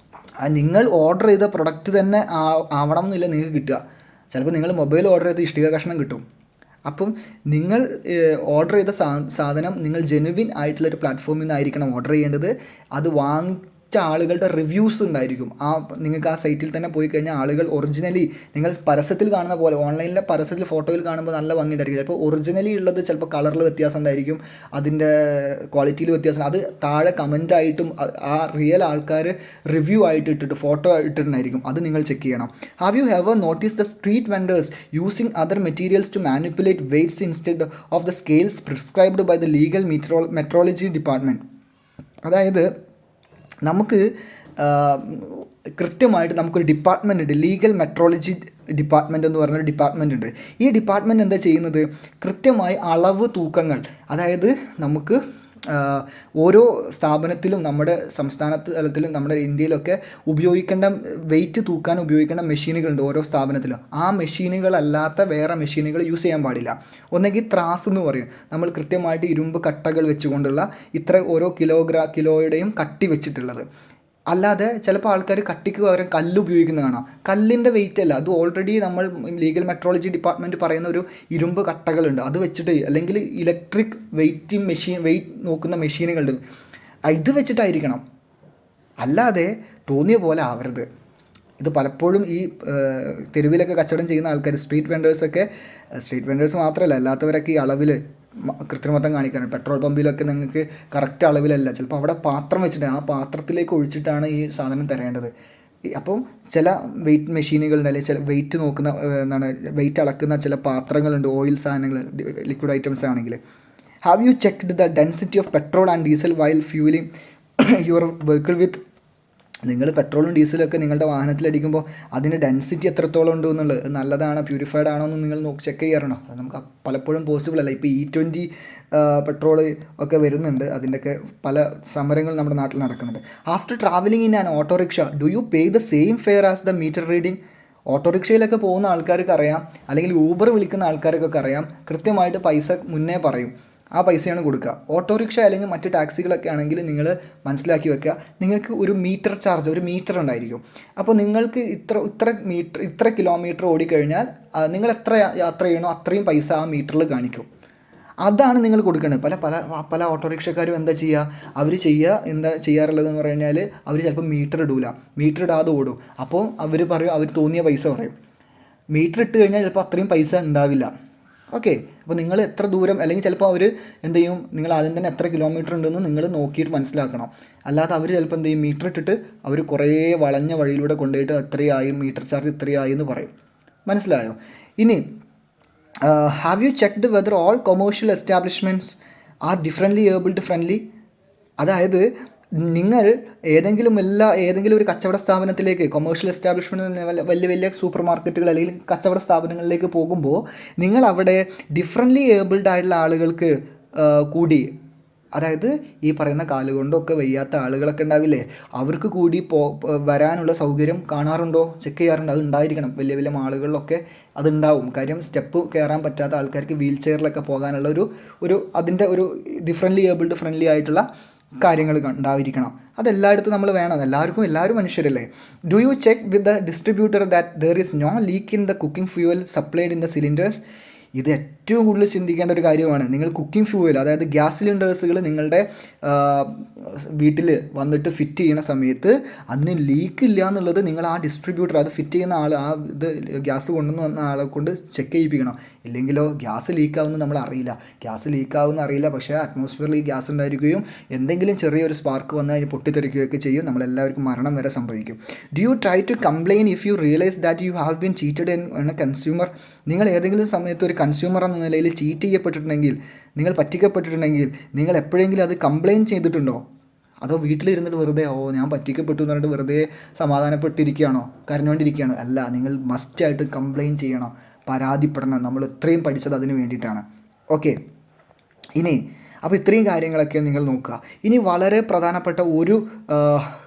Speaker 1: നിങ്ങൾ ഓർഡർ ചെയ്ത പ്രൊഡക്റ്റ് തന്നെ ആവണം എന്നില്ല നിങ്ങൾക്ക് കിട്ടുക. ചിലപ്പോൾ നിങ്ങൾ മൊബൈൽ ഓർഡർ ചെയ്ത് ഇഷ്ടിക കഷ്ണം കിട്ടും. അപ്പം നിങ്ങൾ ഓർഡർ ചെയ്ത സാധനം നിങ്ങൾ ജെനുവിൻ ആയിട്ടുള്ളൊരു പ്ലാറ്റ്ഫോമിൽ നിന്നായിരിക്കണം ഓർഡർ ചെയ്യേണ്ടത്. അത് വാങ്ങിച്ച ആളുകളുടെ റിവ്യൂസ് ഉണ്ടായിരിക്കും. നിങ്ങൾക്ക് ആ സൈറ്റിൽ തന്നെ പോയി കഴിഞ്ഞാൽ ആളുകൾ ഒറിജിനലി നിങ്ങൾ പരസ്യത്തിൽ കാണുന്ന പോലെ, ഓൺലൈനിലെ പരസ്യത്തിൽ ഫോട്ടോയിൽ കാണുമ്പോൾ നല്ല ഭംഗിയുണ്ടായിരിക്കും, ചിലപ്പോൾ ഒറിജിനലി ഉള്ളത് ചിലപ്പോൾ കളറിൽ വ്യത്യാസം ഉണ്ടായിരിക്കും, അതിൻ്റെ ക്വാളിറ്റിയിൽ വ്യത്യാസം. അത് താഴെ കമൻറ്റായിട്ടും ആ റിയൽ ആൾക്കാർ റിവ്യൂ ആയിട്ട് ഇട്ടിട്ട് ഫോട്ടോ ഇട്ടിട്ടുണ്ടായിരിക്കും. അത് നിങ്ങൾ ചെക്ക് ചെയ്യണം. Have you ever notice the street vendors using other materials to manipulate weights instead of the scales prescribed by the legal metrology department? അതായത് നമുക്ക് കൃത്യമായിട്ട് നമുക്കൊരു ഡിപ്പാർട്ട്മെൻ്റ് ഉണ്ട്, ലീഗൽ മെട്രോളജി ഡിപ്പാർട്ട്മെൻറ്റ് എന്ന് പറഞ്ഞൊരു ഡിപ്പാർട്ട്മെൻ്റ് ഉണ്ട്. ഈ ഡിപ്പാർട്ട്മെൻറ്റ് എന്താ ചെയ്യുന്നത്, കൃത്യമായി അളവ് തൂക്കങ്ങൾ, അതായത് നമുക്ക് ഓരോ സ്ഥാപനത്തിലും നമ്മുടെ സംസ്ഥാന തലത്തിലും നമ്മുടെ ഇന്ത്യയിലൊക്കെ ഉപയോഗിക്കേണ്ട വെയിറ്റ് തൂക്കാൻ ഉപയോഗിക്കേണ്ട മെഷീനുകളുണ്ട് ഓരോ സ്ഥാപനത്തിലും. ആ മെഷീനുകളല്ലാത്ത വേറെ മെഷീനുകൾ യൂസ് ചെയ്യാൻ പാടില്ല. ഒന്നെങ്കിൽ ത്രാസ് എന്ന് പറയും, നമ്മൾ കൃത്യമായിട്ട് ഇരുമ്പ് കട്ടകൾ വെച്ചുകൊണ്ടുള്ള ഇത്ര ഓരോ കിലോയുടെയും കട്ടി വെച്ചിട്ടുള്ളത്. അല്ലാതെ ചിലപ്പോൾ ആൾക്കാർ കട്ടിക്ക് പകരം കല്ല് ഉപയോഗിക്കുന്നത് കാണാം. കല്ലിൻ്റെ വെയിറ്റ് അല്ല, അത് ഓൾറെഡി നമ്മൾ ലീഗൽ മെട്രോളജി ഡിപ്പാർട്ട്മെൻറ്റ് പറയുന്ന ഒരു ഇരുമ്പ് കട്ടകളുണ്ട്, അത് വെച്ചിട്ട്, അല്ലെങ്കിൽ ഇലക്ട്രിക് വെയിറ്റ് നോക്കുന്ന മെഷീനുകളുണ്ട്, ഇത് വെച്ചിട്ടായിരിക്കണം. അല്ലാതെ തോന്നിയ പോലെ ആവരുത്. ഇത് പലപ്പോഴും ഈ തെരുവിലൊക്കെ കച്ചവടം ചെയ്യുന്ന ആൾക്കാർ, സ്ട്രീറ്റ് വെൻഡേഴ്സ് മാത്രമല്ല, അല്ലാത്തവരൊക്കെ ഈ അളവിൽ കൃത്രിമത്വം കാണിക്കാറുണ്ട്. പെട്രോൾ പമ്പിലൊക്കെ നിങ്ങൾക്ക് കറക്റ്റ് അളവിലല്ല, ചിലപ്പോൾ അവിടെ പാത്രം വെച്ചിട്ട് ആ പാത്രത്തിലേക്ക് ഒഴിച്ചിട്ടാണ് ഈ സാധനം തരേണ്ടത്. അപ്പം ചില വെയിറ്റ് മെഷീനുകളുണ്ട്, അല്ലെങ്കിൽ ചില വെയിറ്റ് നോക്കുന്ന വെയിറ്റ് അളക്കുന്ന ചില പാത്രങ്ങളുണ്ട്, ഓയിൽ സാധനങ്ങൾ, ലിക്വിഡ് ഐറ്റംസ് ആണെങ്കിൽ. Have you checked the density of petrol and diesel while fuelling your vehicle with? നിങ്ങൾ പെട്രോളും ഡീസലും ഒക്കെ നിങ്ങളുടെ വാഹനത്തിലടിക്കുമ്പോൾ അതിൻ്റെ ഡെൻസിറ്റി എത്രത്തോളം ഉണ്ട് എന്നുള്ളത്, നല്ലതാണോ പ്യൂരിഫൈഡ് ആണോ എന്ന് നിങ്ങൾ ചെക്ക് ചെയ്യാറുണ്ടോ? അത് നമുക്ക് പലപ്പോഴും പോസിബിൾ അല്ല. ഇപ്പോൾ E20 പെട്രോൾ ഒക്കെ വരുന്നുണ്ട്, അതിൻ്റെയൊക്കെ പല സമരങ്ങൾ നമ്മുടെ നാട്ടിൽ നടക്കുന്നുണ്ട്. After travelling in an autorickshaw do you pay the same fare as the meter reading? ഓട്ടോറിക്ഷയിലൊക്കെ പോകുന്ന ആൾക്കാർക്ക് അറിയാം, അല്ലെങ്കിൽ ഊബർ വിളിക്കുന്ന ആൾക്കാർക്കൊക്കെ അറിയാം, കൃത്യമായിട്ട് പൈസ മുന്നേ പറയും, ആ പൈസയാണ് കൊടുക്കുക. ഓട്ടോറിക്ഷ അല്ലെങ്കിൽ മറ്റ് ടാക്സികളൊക്കെ ആണെങ്കിൽ നിങ്ങൾ മനസ്സിലാക്കി വെക്കുക, നിങ്ങൾക്ക് ഒരു മീറ്റർ ചാർജ്, ഒരു മീറ്റർ ഉണ്ടായിരിക്കും. അപ്പോൾ നിങ്ങൾക്ക് ഇത്ര കിലോമീറ്റർ ഓടിക്കഴിഞ്ഞാൽ നിങ്ങൾ എത്ര യാത്ര ചെയ്യണോ അത്രയും പൈസ ആ മീറ്ററിൽ കാണിക്കും. അതാണ് നിങ്ങൾ കൊടുക്കേണ്ടത്. പല ഓട്ടോറിക്ഷക്കാരും എന്താ ചെയ്യാറുള്ളതെന്ന് പറഞ്ഞു കഴിഞ്ഞാൽ, അവർ ചിലപ്പോൾ മീറ്റർ ഇടാതെ ഓടും. അപ്പോൾ അവർ പറയും, അവർ തോന്നിയ പൈസ പറയും. മീറ്റർ ഇട്ട് കഴിഞ്ഞാൽ ചിലപ്പോൾ അത്രയും പൈസ ഉണ്ടാവില്ല. ഓക്കെ, അപ്പോൾ നിങ്ങൾ എത്ര ദൂരം, അല്ലെങ്കിൽ ചിലപ്പോൾ അവർ എന്ത് ചെയ്യും, നിങ്ങൾ ആദ്യം തന്നെ എത്ര കിലോമീറ്റർ ഉണ്ടെന്ന് നിങ്ങൾ നോക്കിയിട്ട് മനസ്സിലാക്കണം. അല്ലാതെ അവർ ചിലപ്പോൾ എന്ത് ചെയ്യും, മീറ്റർ ഇട്ടിട്ട് അവർ കുറേ വളഞ്ഞ വഴിയിലൂടെ കൊണ്ടുപോയിട്ട് എത്രയായി, മീറ്റർ ചാർജ് ഇത്രയായി എന്ന് പറയും. മനസ്സിലായോ? ഇനി have you checked whether all commercial establishments are differently abled friendly? അതായത് നിങ്ങൾ ഏതെങ്കിലും ഒരു കച്ചവട സ്ഥാപനത്തിലേക്ക്, കൊമേഴ്ഷ്യൽ എസ്റ്റാബ്ലിഷ്മെൻറ്റ്, വലിയ സൂപ്പർ മാർക്കറ്റുകൾ അല്ലെങ്കിൽ കച്ചവട സ്ഥാപനങ്ങളിലേക്ക് പോകുമ്പോൾ നിങ്ങൾ അവിടെ ഡിഫറെൻ്റ്ലി ഏബിൾഡ് ആയിട്ടുള്ള ആളുകൾക്ക് കൂടി, അതായത് ഈ പറയുന്ന കാലുകൊണ്ടൊക്കെ വയ്യാത്ത ആളുകളൊക്കെ ഉണ്ടാവില്ലേ, അവർക്ക് കൂടി വരാനുള്ള സൗകര്യം കാണാറുണ്ടോ, ചെക്ക് ചെയ്യാറുണ്ടോ? അത് ഉണ്ടായിരിക്കണം. വലിയ മാളുകളിലൊക്കെ അതുണ്ടാവും. കാര്യം സ്റ്റെപ്പ് കയറാൻ പറ്റാത്ത ആൾക്കാർക്ക് വീൽ ചെയറിലൊക്കെ പോകാനുള്ള അതിൻ്റെ ഒരു ഡിഫറെൻ്റ്ലി ഏബിൾഡ് ഫ്രണ്ട്ലി ആയിട്ടുള്ള കാര്യങ്ങൾ ഉണ്ടായിരിക്കണം. അതെല്ലായിടത്തും നമ്മൾ വേണം. എല്ലാവരും മനുഷ്യരല്ലേ. Do you check with the distributor that there is no leak in the cooking fuel supplied in the cylinders? ഇത് ഏറ്റവും കൂടുതൽ ചിന്തിക്കേണ്ട ഒരു കാര്യമാണ്. നിങ്ങൾ കുക്കിംഗ് ഫ്യൂവൽ, അതായത് ഗ്യാസ് സിലിണ്ടേഴ്സുകൾ നിങ്ങളുടെ വീട്ടിൽ വന്നിട്ട് ഫിറ്റ് ചെയ്യുന്ന സമയത്ത് അതിന് ലീക്ക് ഇല്ല എന്നുള്ളത് നിങ്ങൾ ആ ഡിസ്ട്രിബ്യൂട്ടർ, അത് ഫിറ്റ് ചെയ്യുന്ന ആൾ, ആ ഇത് ഗ്യാസ് കൊണ്ടുവന്ന് വന്ന ആളെ കൊണ്ട് ചെക്ക് ചെയ്യിപ്പിക്കണം. ഇല്ലെങ്കിലോ ഗ്യാസ് ലീക്കാവുമെന്ന് നമ്മൾ അറിയില്ല. പക്ഷേ അറ്റ്മോസ്ഫിയറിൽ ഈ ഗ്യാസ് ഉണ്ടായിരിക്കുകയും എന്തെങ്കിലും ചെറിയൊരു സ്പാർക്ക് വന്ന് അതിന് പൊട്ടിത്തെറിക്കുകയൊക്കെ ചെയ്യും. നമ്മളെല്ലാവർക്കും മരണം വരെ സംഭവിക്കും. Do you try to complain if you realise that you have been cheated an a consumer? നിങ്ങൾ ഏതെങ്കിലും സമയത്ത് ഒരു കൺസ്യൂമർ എന്ന നിലയിൽ ചീറ്റ് ചെയ്യപ്പെട്ടിട്ടുണ്ടെങ്കിൽ, നിങ്ങൾ പറ്റിക്കപ്പെട്ടിട്ടുണ്ടെങ്കിൽ, നിങ്ങൾ എപ്പോഴെങ്കിലും അത് കംപ്ലയിൻറ്റ് ചെയ്തിട്ടുണ്ടോ? അതോ വീട്ടിലിരുന്നിട്ട് വെറുതെ ഞാൻ പറ്റിക്കപ്പെട്ടു എന്ന് പറഞ്ഞിട്ട് വെറുതെ സമാധാനപ്പെട്ടിരിക്കുകയാണോ, കരഞ്ഞുകൊണ്ടിരിക്കുകയാണോ? അല്ല, നിങ്ങൾ മസ്റ്റായിട്ട് കംപ്ലയിൻറ്റ് ചെയ്യണം, പരാതിപ്പെടണം. നമ്മൾ ഇത്രയും പഠിച്ചത് അതിന് വേണ്ടിയിട്ടാണ്. ഓക്കെ, ഇനി അപ്പോൾ ഇത്രയും കാര്യങ്ങളൊക്കെ നിങ്ങൾ നോക്കുക. ഇനി വളരെ പ്രധാനപ്പെട്ട ഒരു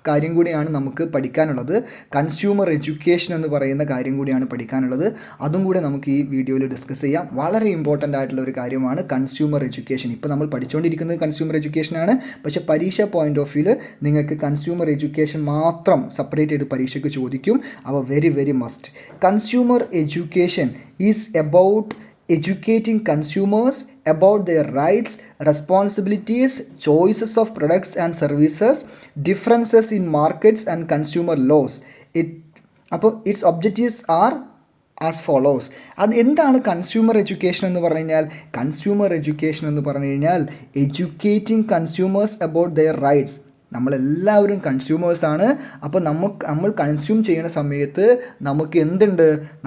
Speaker 1: കാര്യം കൂടിയാണ് നമുക്ക് പഠിക്കാനുള്ളത്. കൺസ്യൂമർ എഡ്യൂക്കേഷൻ എന്ന് പറയുന്ന കാര്യം കൂടിയാണ് പഠിക്കാനുള്ളത്. അതും കൂടെ നമുക്ക് ഈ വീഡിയോയിൽ ഡിസ്കസ് ചെയ്യാം. വളരെ ഇമ്പോർട്ടൻ്റ് ആയിട്ടുള്ള ഒരു കാര്യമാണ് കൺസ്യൂമർ എഡ്യൂക്കേഷൻ. ഇപ്പോൾ നമ്മൾ പഠിച്ചുകൊണ്ടിരിക്കുന്നത് കൺസ്യൂമർ എഡ്യൂക്കേഷനാണ്. പക്ഷേ പരീക്ഷ പോയിൻ്റ് ഓഫ് വ്യൂവിൽ നിങ്ങൾക്ക് കൺസ്യൂമർ എഡ്യൂക്കേഷൻ മാത്രം സെപ്പറേറ്റ് ചെയ്ത് പരീക്ഷയ്ക്ക് ചോദിക്കും. അപ്പോൾ very must. Consumer education is about educating consumers about their rights, responsibilities, choices of products and services, differences in markets and consumer laws. അപ്പോൾ its objectives are as follows. അത് എന്താണ് consumer education എന്ന് പറഞ്ഞു കഴിഞ്ഞാൽ? കൺസ്യൂമർ എഡ്യൂക്കേഷൻ എന്ന് പറഞ്ഞു കഴിഞ്ഞാൽ educating consumers about their rights. നമ്മളെല്ലാവരും കൺസ്യൂമേഴ്സാണ്. അപ്പോൾ നമ്മൾ കൺസ്യൂം ചെയ്യുന്ന സമയത്ത്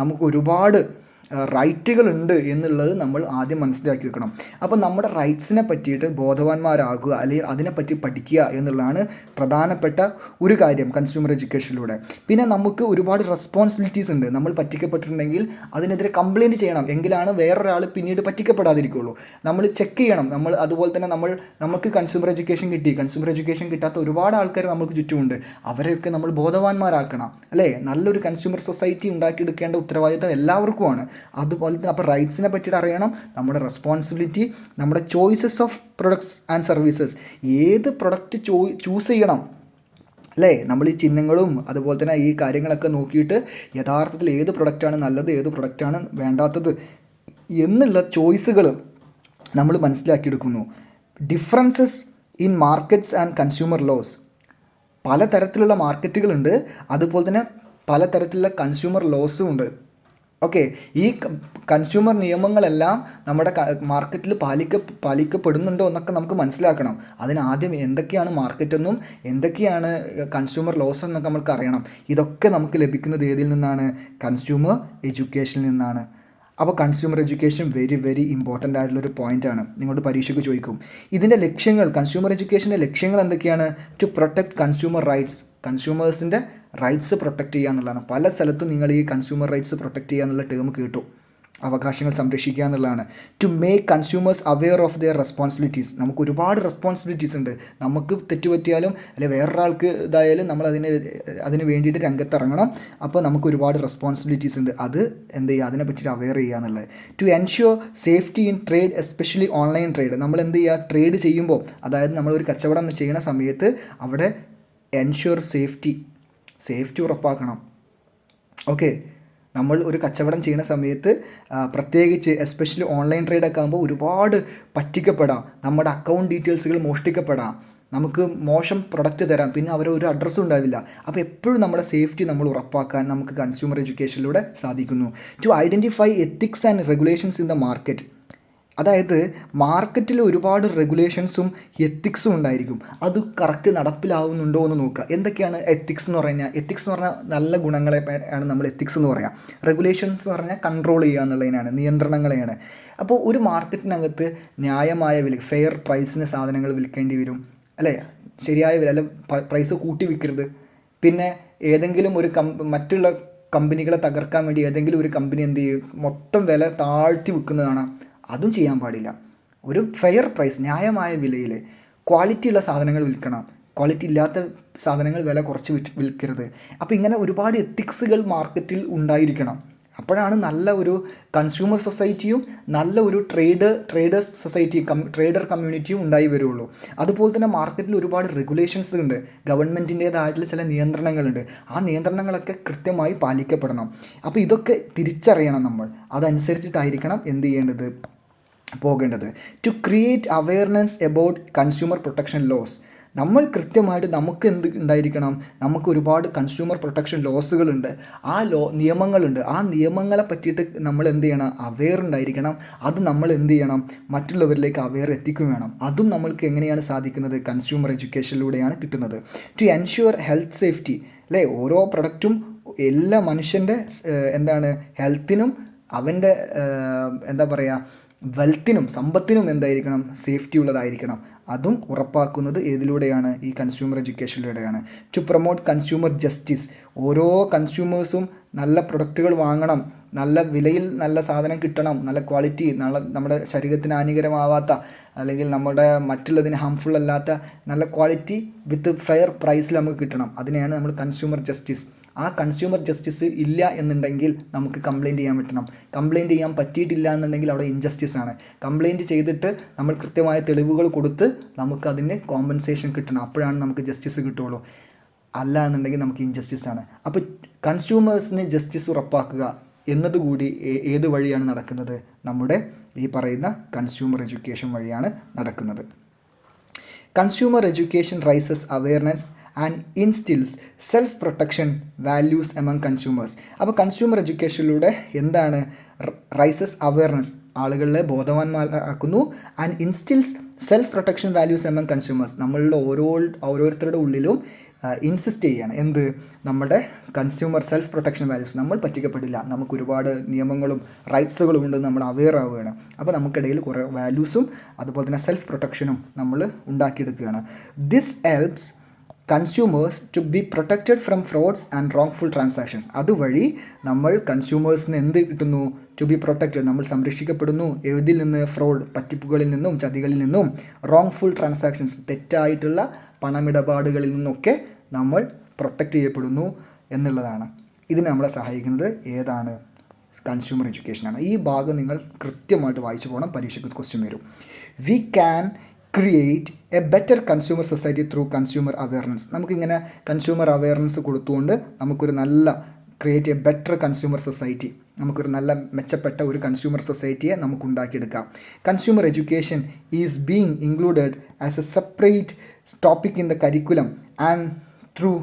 Speaker 1: നമുക്ക് ഒരുപാട് റൈറ്റുകളുണ്ട് എന്നുള്ളത് നമ്മൾ ആദ്യം മനസ്സിലാക്കി വെക്കണം. അപ്പോൾ നമ്മുടെ റൈറ്റ്സിനെ പറ്റിയിട്ട് ബോധവാന്മാരാകുക, അല്ലെങ്കിൽ അതിനെപ്പറ്റി പഠിക്കുക എന്നുള്ളതാണ് പ്രധാനപ്പെട്ട ഒരു കാര്യം കൺസ്യൂമർ എഡ്യൂക്കേഷനിലൂടെ. പിന്നെ നമുക്ക് ഒരുപാട് റെസ്പോൺസിബിലിറ്റീസ് ഉണ്ട്. നമ്മൾ പറ്റിക്കപ്പെട്ടിട്ടുണ്ടെങ്കിൽ അതിനെതിരെ കംപ്ലയിൻറ്റ് ചെയ്യണം, എങ്കിലാണ് വേറൊരാൾ പിന്നീട് പറ്റിക്കപ്പെടാതിരിക്കുള്ളൂ. നമ്മൾ ചെക്ക് ചെയ്യണം. അതുപോലെ തന്നെ നമുക്ക് കൺസ്യൂമർ എഡ്യൂക്കേഷൻ കിട്ടാത്ത ഒരുപാട് ആൾക്കാർ നമുക്ക് ചുറ്റുമുണ്ട്. അവരെയൊക്കെ നമ്മൾ ബോധവാന്മാരാക്കണം, അല്ലേ? നല്ലൊരു കൺസ്യൂമർ സൊസൈറ്റി ഉണ്ടാക്കിയെടുക്കേണ്ട ഉത്തരവാദിത്തം എല്ലാവർക്കുമാണ്. അതുപോലെ തന്നെ അപ്പോൾ റൈറ്റ്സിനെ പറ്റിയിട്ട് അറിയണം, നമ്മുടെ റെസ്പോൺസിബിലിറ്റി, നമ്മുടെ choices of products and services. ഏത് പ്രൊഡക്റ്റ് ചൂസ് ചെയ്യണം, അല്ലേ? നമ്മൾ ഈ ചിഹ്നങ്ങളും അതുപോലെ തന്നെ ഈ കാര്യങ്ങളൊക്കെ നോക്കിയിട്ട് യഥാർത്ഥത്തിൽ ഏത് പ്രൊഡക്റ്റാണ് നല്ലത്, ഏത് പ്രൊഡക്റ്റാണ് വേണ്ടാത്തത് എന്നുള്ള ചോയ്സുകൾ നമ്മൾ മനസ്സിലാക്കിയെടുക്കുന്നു. Differences in markets and consumer laws. പലതരത്തിലുള്ള മാർക്കറ്റുകളുണ്ട്, അതുപോലെ തന്നെ പലതരത്തിലുള്ള കൺസ്യൂമർ ലോസും ഉണ്ട്. ഓക്കെ, ഈ കൺസ്യൂമർ നിയമങ്ങളെല്ലാം നമ്മുടെ മാർക്കറ്റിൽ പാലിക്കപ്പെടുന്നുണ്ടോ എന്നൊക്കെ നമുക്ക് മനസ്സിലാക്കണം. അതിനാദ്യം എന്തൊക്കെയാണ് മാർക്കറ്റെന്നും എന്തൊക്കെയാണ് കൺസ്യൂമർ ലോസ് എന്നൊക്കെ നമുക്ക് അറിയണം. ഇതൊക്കെ നമുക്ക് ലഭിക്കുന്നത് ഏതിൽ നിന്നാണ്? കൺസ്യൂമർ എഡ്യൂക്കേഷനിൽ നിന്നാണ്. അപ്പോൾ consumer education very very important ആയിട്ടുള്ളൊരു പോയിൻ്റാണ്. നിങ്ങളുടെ പരീക്ഷയ്ക്ക് ചോദിക്കും. ഇതിൻ്റെ ലക്ഷ്യങ്ങൾ, കൺസ്യൂമർ എഡ്യൂക്കേഷൻ്റെ ലക്ഷ്യങ്ങൾ എന്തൊക്കെയാണ്? To protect consumer rights. കൺസ്യൂമേഴ്സിൻ്റെ റൈറ്റ്സ് പ്രൊട്ടക്റ്റ് ചെയ്യുക എന്നുള്ളതാണ്. പല സ്ഥലത്തും നിങ്ങൾ ഈ കൺസ്യൂമർ റൈറ്റ്സ് പ്രൊട്ടക്റ്റ് ചെയ്യുക എന്നുള്ള ടേം കേട്ടു. അവകാശങ്ങൾ സംരക്ഷിക്കുക എന്നുള്ളതാണ്. To make consumers aware of their responsibilities. നമുക്ക് ഒരുപാട് റെസ്പോൺസിബിലിറ്റീസ് ഉണ്ട്. നമുക്ക് തെറ്റുപറ്റിയാലും അല്ലെങ്കിൽ വേറൊരാൾക്ക് ഇതായാലും നമ്മൾ അതിന് വേണ്ടിയിട്ട് രംഗത്തിറങ്ങണം. അപ്പോൾ നമുക്ക് ഒരുപാട് റെസ്പോൺസിബിലിറ്റീസ് ഉണ്ട്. അത് എന്ത് ചെയ്യുക, അതിനെ പറ്റിയിട്ട് അവെയർ ചെയ്യുക എന്നുള്ളത്. To ensure safety in trade, especially online trade. നമ്മൾ എന്ത് ചെയ്യുക, ട്രേഡ് ചെയ്യുമ്പോൾ, അതായത് നമ്മളൊരു കച്ചവടം ചെയ്യുന്ന സമയത്ത് അവിടെ എൻഷ്യൂർ സേഫ്റ്റി ഉറപ്പാക്കണം. ഓക്കെ, നമ്മൾ ഒരു കച്ചവടം ചെയ്യുന്ന സമയത്ത് പ്രത്യേകിച്ച് എസ്പെഷ്യലി ഓൺലൈൻ ട്രേഡൊക്കെ ആകുമ്പോൾ ഒരുപാട് പറ്റിക്കപ്പെടാം. നമ്മുടെ അക്കൗണ്ട് ഡീറ്റെയിൽസുകൾ മോഷ്ടിക്കപ്പെടാം. നമുക്ക് മോശം പ്രൊഡക്റ്റ് തരാം, പിന്നെ അവരെ ഒരു അഡ്രസ്സും ഉണ്ടാവില്ല. അപ്പോൾ എപ്പോഴും നമ്മുടെ സേഫ്റ്റി നമ്മൾ ഉറപ്പാക്കാൻ നമുക്ക് കൺസ്യൂമർ എഡ്യൂക്കേഷനിലൂടെ സാധിക്കുന്നു. To identify ethics and regulations in the market. അതായത് മാർക്കറ്റിൽ ഒരുപാട് റെഗുലേഷൻസും എത്തിക്സും ഉണ്ടായിരിക്കും. അത് കറക്റ്റ് നടപ്പിലാവുന്നുണ്ടോ എന്ന് നോക്കുക. എന്തൊക്കെയാണ് എത്തിക്സ് എന്ന് പറഞ്ഞാൽ? എത്തിക്സ് എന്ന് പറഞ്ഞാൽ നല്ല ഗുണങ്ങളെ ആണ് നമ്മൾ എത്തിക്സ് എന്ന് പറയാം. റെഗുലേഷൻസ് എന്ന് പറഞ്ഞാൽ കൺട്രോൾ ചെയ്യുക എന്നുള്ളതിനാണ്, നിയന്ത്രണങ്ങളെയാണ്. അപ്പോൾ ഒരു മാർക്കറ്റിനകത്ത് ന്യായമായ വില, ഫെയർ പ്രൈസിന് സാധനങ്ങൾ വിൽക്കേണ്ടി വരും, അല്ലേ? ശരിയായ വില, അല്ല പ്രൈസ് കൂട്ടി വിൽക്കരുത്. പിന്നെ ഏതെങ്കിലും ഒരു മറ്റുള്ള കമ്പനികളെ തകർക്കാൻ വേണ്ടി ഏതെങ്കിലും ഒരു കമ്പനി എന്ത് ചെയ്യും, മൊത്തം വില താഴ്ത്തി വിൽക്കുന്നതാണ്. അതും ചെയ്യാൻ പാടില്ല. ഒരു ഫെയർ പ്രൈസ്, ന്യായമായ വിലയിൽ ക്വാളിറ്റിയുള്ള സാധനങ്ങൾ വിൽക്കണം. ക്വാളിറ്റി ഇല്ലാത്ത സാധനങ്ങൾ വില കുറച്ച് വിൽക്കരുത്. അപ്പോൾ ഇങ്ങനെ ഒരുപാട് എത്തിക്സുകൾ മാർക്കറ്റിൽ ഉണ്ടായിരിക്കണം. അപ്പോഴാണ് നല്ല ഒരു കൺസ്യൂമർ സൊസൈറ്റിയും നല്ല ഒരു ട്രേഡേഴ്സ് സൊസൈറ്റി, ട്രേഡർ കമ്മ്യൂണിറ്റിയും ഉണ്ടായി വരുള്ളൂ. അതുപോലെ തന്നെ മാർക്കറ്റിൽ ഒരുപാട് റെഗുലേഷൻസ് ഉണ്ട്, ഗവൺമെൻറ്റിൻ്റേതായിട്ടുള്ള ചില നിയന്ത്രണങ്ങളുണ്ട്. ആ നിയന്ത്രണങ്ങളൊക്കെ കൃത്യമായി പാലിക്കപ്പെടണം. അപ്പോൾ ഇതൊക്കെ തിരിച്ചറിയണം നമ്മൾ. അതനുസരിച്ചിട്ടായിരിക്കണം എന്ത് ചെയ്യേണ്ടത്, പോകേണ്ടത്. To create awareness about consumer protection laws. നമ്മൾ കൃത്യമായിട്ട് നമുക്ക് എന്ത് ഉണ്ടായിരിക്കണം, നമുക്ക് ഒരുപാട് കൺസ്യൂമർ പ്രൊട്ടക്ഷൻ ലോസുകളുണ്ട്, നിയമങ്ങളുണ്ട്. ആ നിയമങ്ങളെ പറ്റിയിട്ട് നമ്മൾ എന്ത് ചെയ്യണം, അവെയർ ഉണ്ടായിരിക്കണം. അത് നമ്മൾ എന്ത് ചെയ്യണം, മറ്റുള്ളവരിലേക്ക് അവെയർ എത്തിക്കുകയും വേണം. അതും നമ്മൾക്ക് എങ്ങനെയാണ് സാധിക്കുന്നത്? കൺസ്യൂമർ എഡ്യൂക്കേഷനിലൂടെയാണ് കിട്ടുന്നത്. ടു എൻഷ്യൂർ ഹെൽത്ത് സേഫ്റ്റി, അല്ലേ? ഓരോ പ്രൊഡക്റ്റും എല്ലാ മനുഷ്യൻ്റെ ഹെൽത്തിനും അവൻ്റെ വെൽത്തിനും സമ്പത്തിനും എന്തായിരിക്കണം, സേഫ്റ്റി ഉള്ളതായിരിക്കണം. അതും ഉറപ്പാക്കുന്നത് ഏതിലൂടെയാണ്? ഈ കൺസ്യൂമർ എഡ്യൂക്കേഷനിലൂടെയാണ്. To promote consumer justice. ഓരോ കൺസ്യൂമേഴ്സും നല്ല പ്രൊഡക്റ്റുകൾ വാങ്ങണം, നല്ല വിലയിൽ നല്ല സാധനം കിട്ടണം, നല്ല ക്വാളിറ്റി, നമ്മുടെ ശരീരത്തിന് ഹാനികരമാവാത്ത അല്ലെങ്കിൽ നമ്മുടെ മറ്റുള്ളതിന് ഹാംഫുൾ അല്ലാത്ത നല്ല ക്വാളിറ്റി വിത്ത് ഫെയർ പ്രൈസിൽ നമുക്ക് കിട്ടണം. അതിനെയാണ് നമ്മൾ കൺസ്യൂമർ ജസ്റ്റിസ്. ആ കൺസ്യൂമർ ജസ്റ്റിസ് ഇല്ല എന്നുണ്ടെങ്കിൽ നമുക്ക് കംപ്ലയിൻറ്റ് ചെയ്യാൻ പറ്റണം. കംപ്ലയിൻറ്റ് ചെയ്യാൻ പറ്റിയിട്ടില്ല എന്നുണ്ടെങ്കിൽ അവിടെ ഇൻജസ്റ്റിസ് ആണ്. കംപ്ലയിൻറ്റ് ചെയ്തിട്ട് നമ്മൾ കൃത്യമായ തെളിവുകൾ കൊടുത്ത് നമുക്കതിന് കോമ്പൻസേഷൻ കിട്ടണം. അപ്പോഴാണ് നമുക്ക് ജസ്റ്റിസ് കിട്ടുള്ളൂ. അല്ല എന്നുണ്ടെങ്കിൽ നമുക്ക് ഇൻജസ്റ്റിസ് ആണ്. അപ്പോൾ കൺസ്യൂമേഴ്സിന് ജസ്റ്റിസ് ഉറപ്പാക്കുക എന്നതുകൂടി ഏത് വഴിയാണ് നടക്കുന്നത്? നമ്മുടെ ഈ പറയുന്ന കൺസ്യൂമർ എഡ്യൂക്കേഷൻ വഴിയാണ് നടക്കുന്നത്. Consumer education raises awareness and instils self protection values among consumers. അപ്പോൾ കൺസ്യൂമർ എഡ്യൂക്കേഷനിലൂടെ എന്താണ്? റൈസസ് അവെയർനെസ്, ആളുകളെ ബോധവാന്മാരാക്കുന്നു. And instils self protection values among consumers, നമ്മളുടെ ഓരോരുത്തരുടെ ഉള്ളിലും ഇൻസിസ്റ്റ് ചെയ്യാണ് എന്ത്? നമ്മുടെ കൺസ്യൂമർ സെൽഫ് പ്രൊട്ടക്ഷൻ വാല്യൂസ്. നമ്മൾ പറ്റിക്കപ്പെടില്ല, നമുക്ക് ഒരുപാട് നിയമങ്ങളും റൈറ്റ്സുകളും ഉണ്ട്, നമ്മൾ അവെയർ ആവുകയാണ്. അപ്പോൾ നമുക്കിടയിൽ കുറേ വാല്യൂസും അതുപോലെ തന്നെ സെൽഫ് പ്രൊട്ടക്ഷനും നമ്മൾ ഉണ്ടാക്കിയെടുക്കുകയാണ്. This helps consumers to be protected from frauds and wrongful transactions. അതുവഴി നമ്മൾ കൺസ്യൂമേഴ്സിന് എന്ത് കിട്ടുന്നു? ടു ബി പ്രൊട്ടക്റ്റഡ്, നമ്മൾ സംരക്ഷിക്കപ്പെടുന്നു. എഴുതിൽ നിന്ന്? ഫ്രോഡ്, പറ്റിപ്പുകളിൽ നിന്നും ചതികളിൽ നിന്നും. റോങ്ഫുൾ ട്രാൻസാക്ഷൻസ്, തെറ്റായിട്ടുള്ള പണമിടപാടുകളിൽ നിന്നൊക്കെ നമ്മൾ പ്രൊട്ടക്റ്റ് ചെയ്യപ്പെടുന്നു എന്നുള്ളതാണ്. ഇതിന് നമ്മളെ സഹായിക്കുന്നത് ഏതാണ്? കൺസ്യൂമർ എഡ്യൂക്കേഷനാണ്. ഈ ഭാഗം നിങ്ങൾ കൃത്യമായിട്ട് വായിച്ചു പോകണം, പരീക്ഷയ്ക്ക് ക്വസ്റ്റ്യൻ വരും. We can create A better consumer society through consumer awareness. നമുക്കിങ്ങനെ കൺസ്യൂമർ അവയർനെസ് കൊടുത്തുകൊണ്ട് നമുക്കൊരു നല്ല create A better consumer society, നമുക്കൊരു നല്ല മെച്ചപ്പെട്ട ഒരു കൺസ്യൂമർ സൊസൈറ്റിയെ നമുക്ക് ഉണ്ടാക്കിയെടുക്കാം. Consumer education is being included as A separate topic in the curriculum and through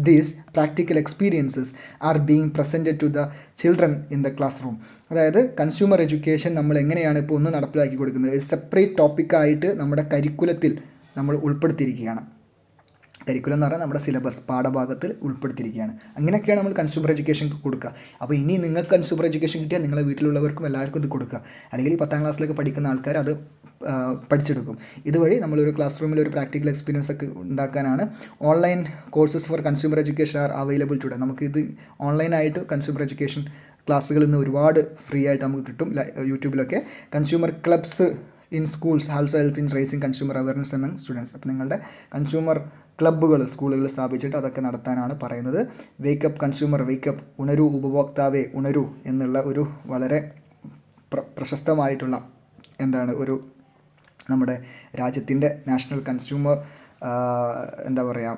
Speaker 1: these practical experiences are being presented to the children in the classroom. അതായത് consumer education നമ്മൾ എങ്ങനെയാണ് ഇപ്പോൾ ഒന്ന് നടപ്പിലാക്കി കൊടുക്കുന്നത്, സെപ്പറേറ്റ് ടോപ്പിക്കായിട്ട് നമ്മുടെ കരിക്കുലത്തിൽ നമ്മൾ ഉൾപ്പെടുത്തിയിരിക്കുകയാണ്. കരിക്കുലം എന്ന് പറഞ്ഞാൽ നമ്മുടെ സിലബസ് പാഠഭാഗത്തിൽ ഉൾപ്പെടുത്തിയിരിക്കുകയാണ്. അങ്ങനെയൊക്കെയാണ് നമ്മൾ കൺസ്യൂമർ എഡ്യൂക്കേഷൻ കൊടുക്കുക. അപ്പോൾ ഇനി നിങ്ങൾക്ക് കൺസ്യൂമർ എഡ്യൂക്കേഷൻ കിട്ടിയാൽ നിങ്ങളെ വീട്ടിലുള്ളവർക്കും എല്ലാവർക്കും ഇത് കൊടുക്കുക. അല്ലെങ്കിൽ ഈ 10ാം ക്ലാസ്സിലൊക്കെ പഠിക്കുന്ന ആൾക്കാർ അത് പഠിച്ചെടുക്കും. ഇതുവഴി നമ്മളൊരു ക്ലാസ് റൂമിൽ ഒരു പ്രാക്ടിക്കൽ എക്സ്പീരിയൻസ് ഒക്കെ ഉണ്ടാക്കാനാണ് online courses for consumer education are available today. നമുക്കിത് ഓൺലൈനായിട്ട് കൺസ്യൂമർ എഡ്യൂക്കേഷൻ ക്ലാസ്സുകളിൽ നിന്ന് ഒരുപാട് ഫ്രീ ആയിട്ട് നമുക്ക് കിട്ടും. യൂട്യൂബിലൊക്കെ consumer clubs in schools also help in raising consumer awareness among students. അപ്പോൾ നിങ്ങളുടെ കൺസ്യൂമർ ക്ലബ്ബുകൾ സ്കൂളുകളിൽ സ്ഥാപിച്ചിട്ട് അതൊക്കെ നടത്താനാണ് പറയുന്നത്. വേക്കപ്പ് കൺസ്യൂമർ, വേക്കപ്പ്, ഉണരൂ ഉപഭോക്താവേ ഉണരൂ എന്നുള്ള ഒരു വളരെ പ്രശസ്തമായിട്ടുള്ള ഒരു നമ്മുടെ രാജ്യത്തിൻ്റെ നാഷണൽ കൺസ്യൂമർ എന്താ പറയുക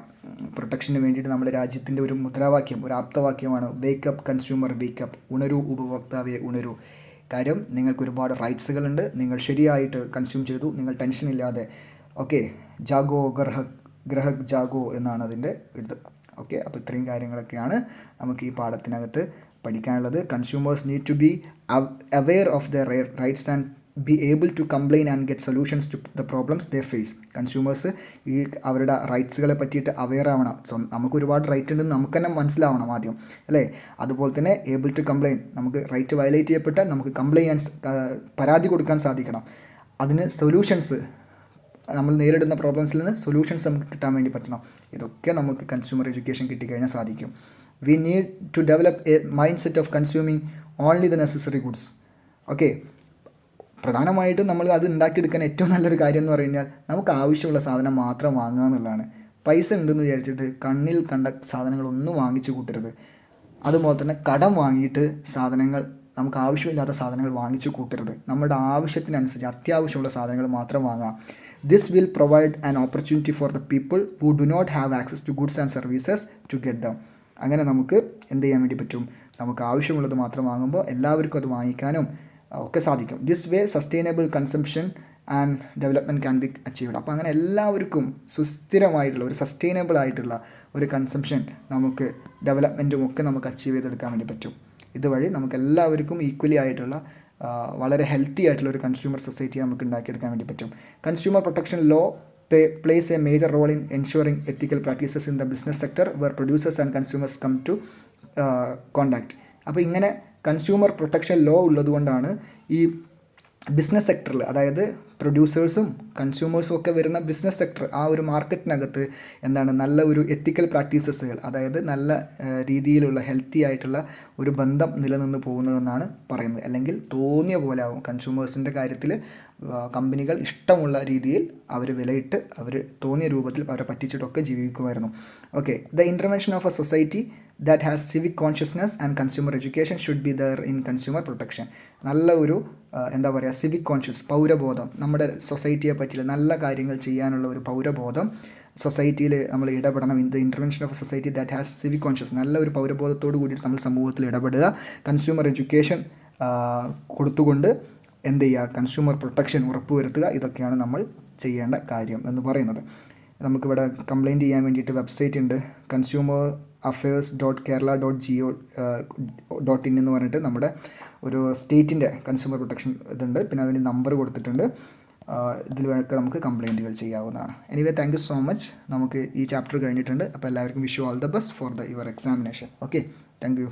Speaker 1: പ്രൊട്ടക്ഷന് വേണ്ടിയിട്ട് നമ്മുടെ രാജ്യത്തിൻ്റെ ഒരു മുദ്രാവാക്യം, ഒരു ആപ്തവാക്യമാണ് വേക്കപ്പ് കൺസ്യൂമർ വേക്കപ്പ്, ഉണരൂ ഉപഭോക്താവേ ഉണരൂ. കാര്യം നിങ്ങൾക്ക് ഒരുപാട് റൈറ്റ്സുകളുണ്ട്. നിങ്ങൾ ശരിയായിട്ട് കൺസ്യൂം ചെയ്തു, നിങ്ങൾ ടെൻഷൻ ഇല്ലാതെ. ഓക്കെ, ജാഗോ ഗ്രഹക് ജാഗോ എന്നാണ് അതിൻ്റെ ഇത്. ഓക്കെ, അപ്പോൾ ഇത്രയും കാര്യങ്ങളൊക്കെയാണ് നമുക്ക് ഈ പാഠത്തിനകത്ത് പഠിക്കാനുള്ളത്. Consumers need to be aware of their rights and be able to complain and get solutions to the problems they face. Consumers ഈ അവരുടെ റൈറ്റ്സുകളെ പറ്റിയിട്ട് അവെയർ ആവണം. നമുക്ക് ഒരുപാട് റൈറ്റ് ഉണ്ടെന്ന് നമുക്ക് തന്നെ മനസ്സിലാവണം ആദ്യം, അല്ലേ? അതുപോലെ തന്നെ ഏബിൾ ടു കംപ്ലൈൻ, നമുക്ക് റൈറ്റ് വയലേറ്റ് ചെയ്യപ്പെട്ടാൽ നമുക്ക് കംപ്ലൈൻസ് പരാതി കൊടുക്കാൻ സാധിക്കണം. അതിന് സൊല്യൂഷൻസ്, നമ്മൾ നേരിടുന്ന പ്രോബ്ലംസിൽ നിന്ന് സൊല്യൂഷൻസ് നമുക്ക് കിട്ടാൻ വേണ്ടി പറ്റണം. ഇതൊക്കെ നമുക്ക് കൺസ്യൂമർ എഡ്യൂക്കേഷൻ കിട്ടിക്കഴിഞ്ഞാൽ സാധിക്കും. We need to develop a mindset of consuming only the necessary goods. Okay, പ്രധാനമായിട്ടും നമ്മൾ അത് ഉണ്ടാക്കിയെടുക്കാൻ ഏറ്റവും നല്ലൊരു കാര്യം എന്ന് പറഞ്ഞു കഴിഞ്ഞാൽ നമുക്ക് ആവശ്യമുള്ള സാധനം മാത്രം വാങ്ങുക എന്നുള്ളതാണ്. പൈസ ഉണ്ടെന്ന് വിചാരിച്ചിട്ട് കണ്ണിൽ കണ്ട സാധനങ്ങളൊന്നും വാങ്ങിച്ചു കൂട്ടരുത്. അതുപോലെ തന്നെ കടം വാങ്ങിയിട്ട് സാധനങ്ങൾ, നമുക്ക് ആവശ്യമില്ലാത്ത സാധനങ്ങൾ വാങ്ങിച്ചു കൂട്ടരുത്. നമ്മുടെ ആവശ്യത്തിനനുസരിച്ച് അത്യാവശ്യമുള്ള സാധനങ്ങൾ മാത്രം വാങ്ങാം. This will provide an opportunity for the people who do not have access to goods and services to get them. അങ്ങനെ നമുക്ക് എന്ത് ചെയ്യാൻ വേണ്ടി പറ്റും? നമുക്ക് ആവശ്യമുള്ളത് മാത്രം വാങ്ങുമ്പോൾ എല്ലാവർക്കും അത് വാങ്ങിക്കാനും ഒക്കെ സാധിക്കും. This way sustainable consumption and development can be achieved. അപ്പോൾ അങ്ങനെ എല്ലാവർക്കും സുസ്ഥിരമായിട്ടുള്ള ഒരു സസ്റ്റൈനബിൾ ആയിട്ടുള്ള ഒരു കൺസംഷൻ നമുക്ക് ഡെവലപ്മെൻറ്റും ഒക്കെ നമുക്ക് അച്ചീവ് ചെയ്തെടുക്കാൻ വേണ്ടി പറ്റും. ഇതുവഴി നമുക്ക് എല്ലാവർക്കും ഈക്വലി ആയിട്ടുള്ള വളരെ ഹെൽത്തി ആയിട്ടുള്ള ഒരു കൺസ്യൂമർ സൊസൈറ്റി നമുക്ക് ഉണ്ടാക്കിയെടുക്കാൻ വേണ്ടി പറ്റും. Consumer protection law plays a major role in ensuring ethical practices in the business sector where producers and consumers come to contact. അപ്പോൾ ഇങ്ങനെ കൺസ്യൂമർ പ്രൊട്ടക്ഷൻ ലോ ഉള്ളതുകൊണ്ടാണ് ഈ ബിസിനസ് സെക്ടറിൽ, അതായത് പ്രൊഡ്യൂസേഴ്സും കൺസ്യൂമേഴ്സും ഒക്കെ വരുന്ന ബിസിനസ് സെക്ടർ, ആ ഒരു മാർക്കറ്റിനകത്ത് നല്ല ഒരു എത്തിക്കൽ പ്രാക്ടീസസുകൾ, അതായത് നല്ല രീതിയിലുള്ള ഹെൽത്തി ആയിട്ടുള്ള ഒരു ബന്ധം നിലനിന്ന് പോകുന്നതെന്നാണ് പറയുന്നത്. അല്ലെങ്കിൽ തോന്നിയ പോലെ ആവും കൺസ്യൂമേഴ്സിൻ്റെ കാര്യത്തിൽ കമ്പനികൾ ഇഷ്ടമുള്ള രീതിയിൽ അവർ വിലയിട്ട് അവർ തോന്നിയ രൂപത്തിൽ അവരെ പറ്റിച്ചിട്ടൊക്കെ ജീവിക്കുമായിരുന്നു. Okay, the intervention of a society that has civic consciousness and consumer education should be there in consumer protection. നല്ല ഒരു സിവിക് കോൺഷ്യസ്, പൗരബോധം, നമ്മുടെ സൊസൈറ്റിയെ പറ്റിയുള്ള നല്ല കാര്യങ്ങൾ ചെയ്യാനുള്ള ഒരു പൗരബോധം സൊസൈറ്റിയിൽ നമ്മൾ ഇടപെടണം. In the intervention of a society that has civic conscious, നല്ല ഒരു പൗരബോധത്തോട് കൂടിയിട്ട് നമ്മൾ സമൂഹത്തിൽ ഇടപെടുക. കൺസ്യൂമർ എഡ്യൂക്കേഷൻ കൊടുത്തുകൊണ്ട് കൺസ്യൂമർ പ്രൊട്ടക്ഷൻ ഉറപ്പുവരുത്തുക. ഇതൊക്കെയാണ് നമ്മൾ ചെയ്യേണ്ട കാര്യം എന്ന് പറയുന്നത്. നമുക്കിവിടെ കംപ്ലയിൻറ്റ് ചെയ്യാൻ വേണ്ടിയിട്ട് വെബ്സൈറ്റ് ഉണ്ട്, കൺസ്യൂമർ affairs.kerala.go.in എന്ന് പറഞ്ഞിട്ട് നമ്മുടെ ഒരു സ്റ്റേറ്റിൻ്റെ കൺസ്യൂമർ പ്രൊട്ടക്ഷൻ ഇതുണ്ട്. പിന്നെ അതിന് നമ്പർ കൊടുത്തിട്ടുണ്ട്. ഇതിലൊക്കെ നമുക്ക് കംപ്ലയിൻറ്റുകൾ ചെയ്യാവുന്നതാണ്. Anyway, thank you so much. നമുക്ക് ഈ ചാപ്റ്റർ കഴിഞ്ഞിട്ടുണ്ട്. അപ്പോൾ എല്ലാവർക്കും wish you all the best for your examination. Okay, thank you.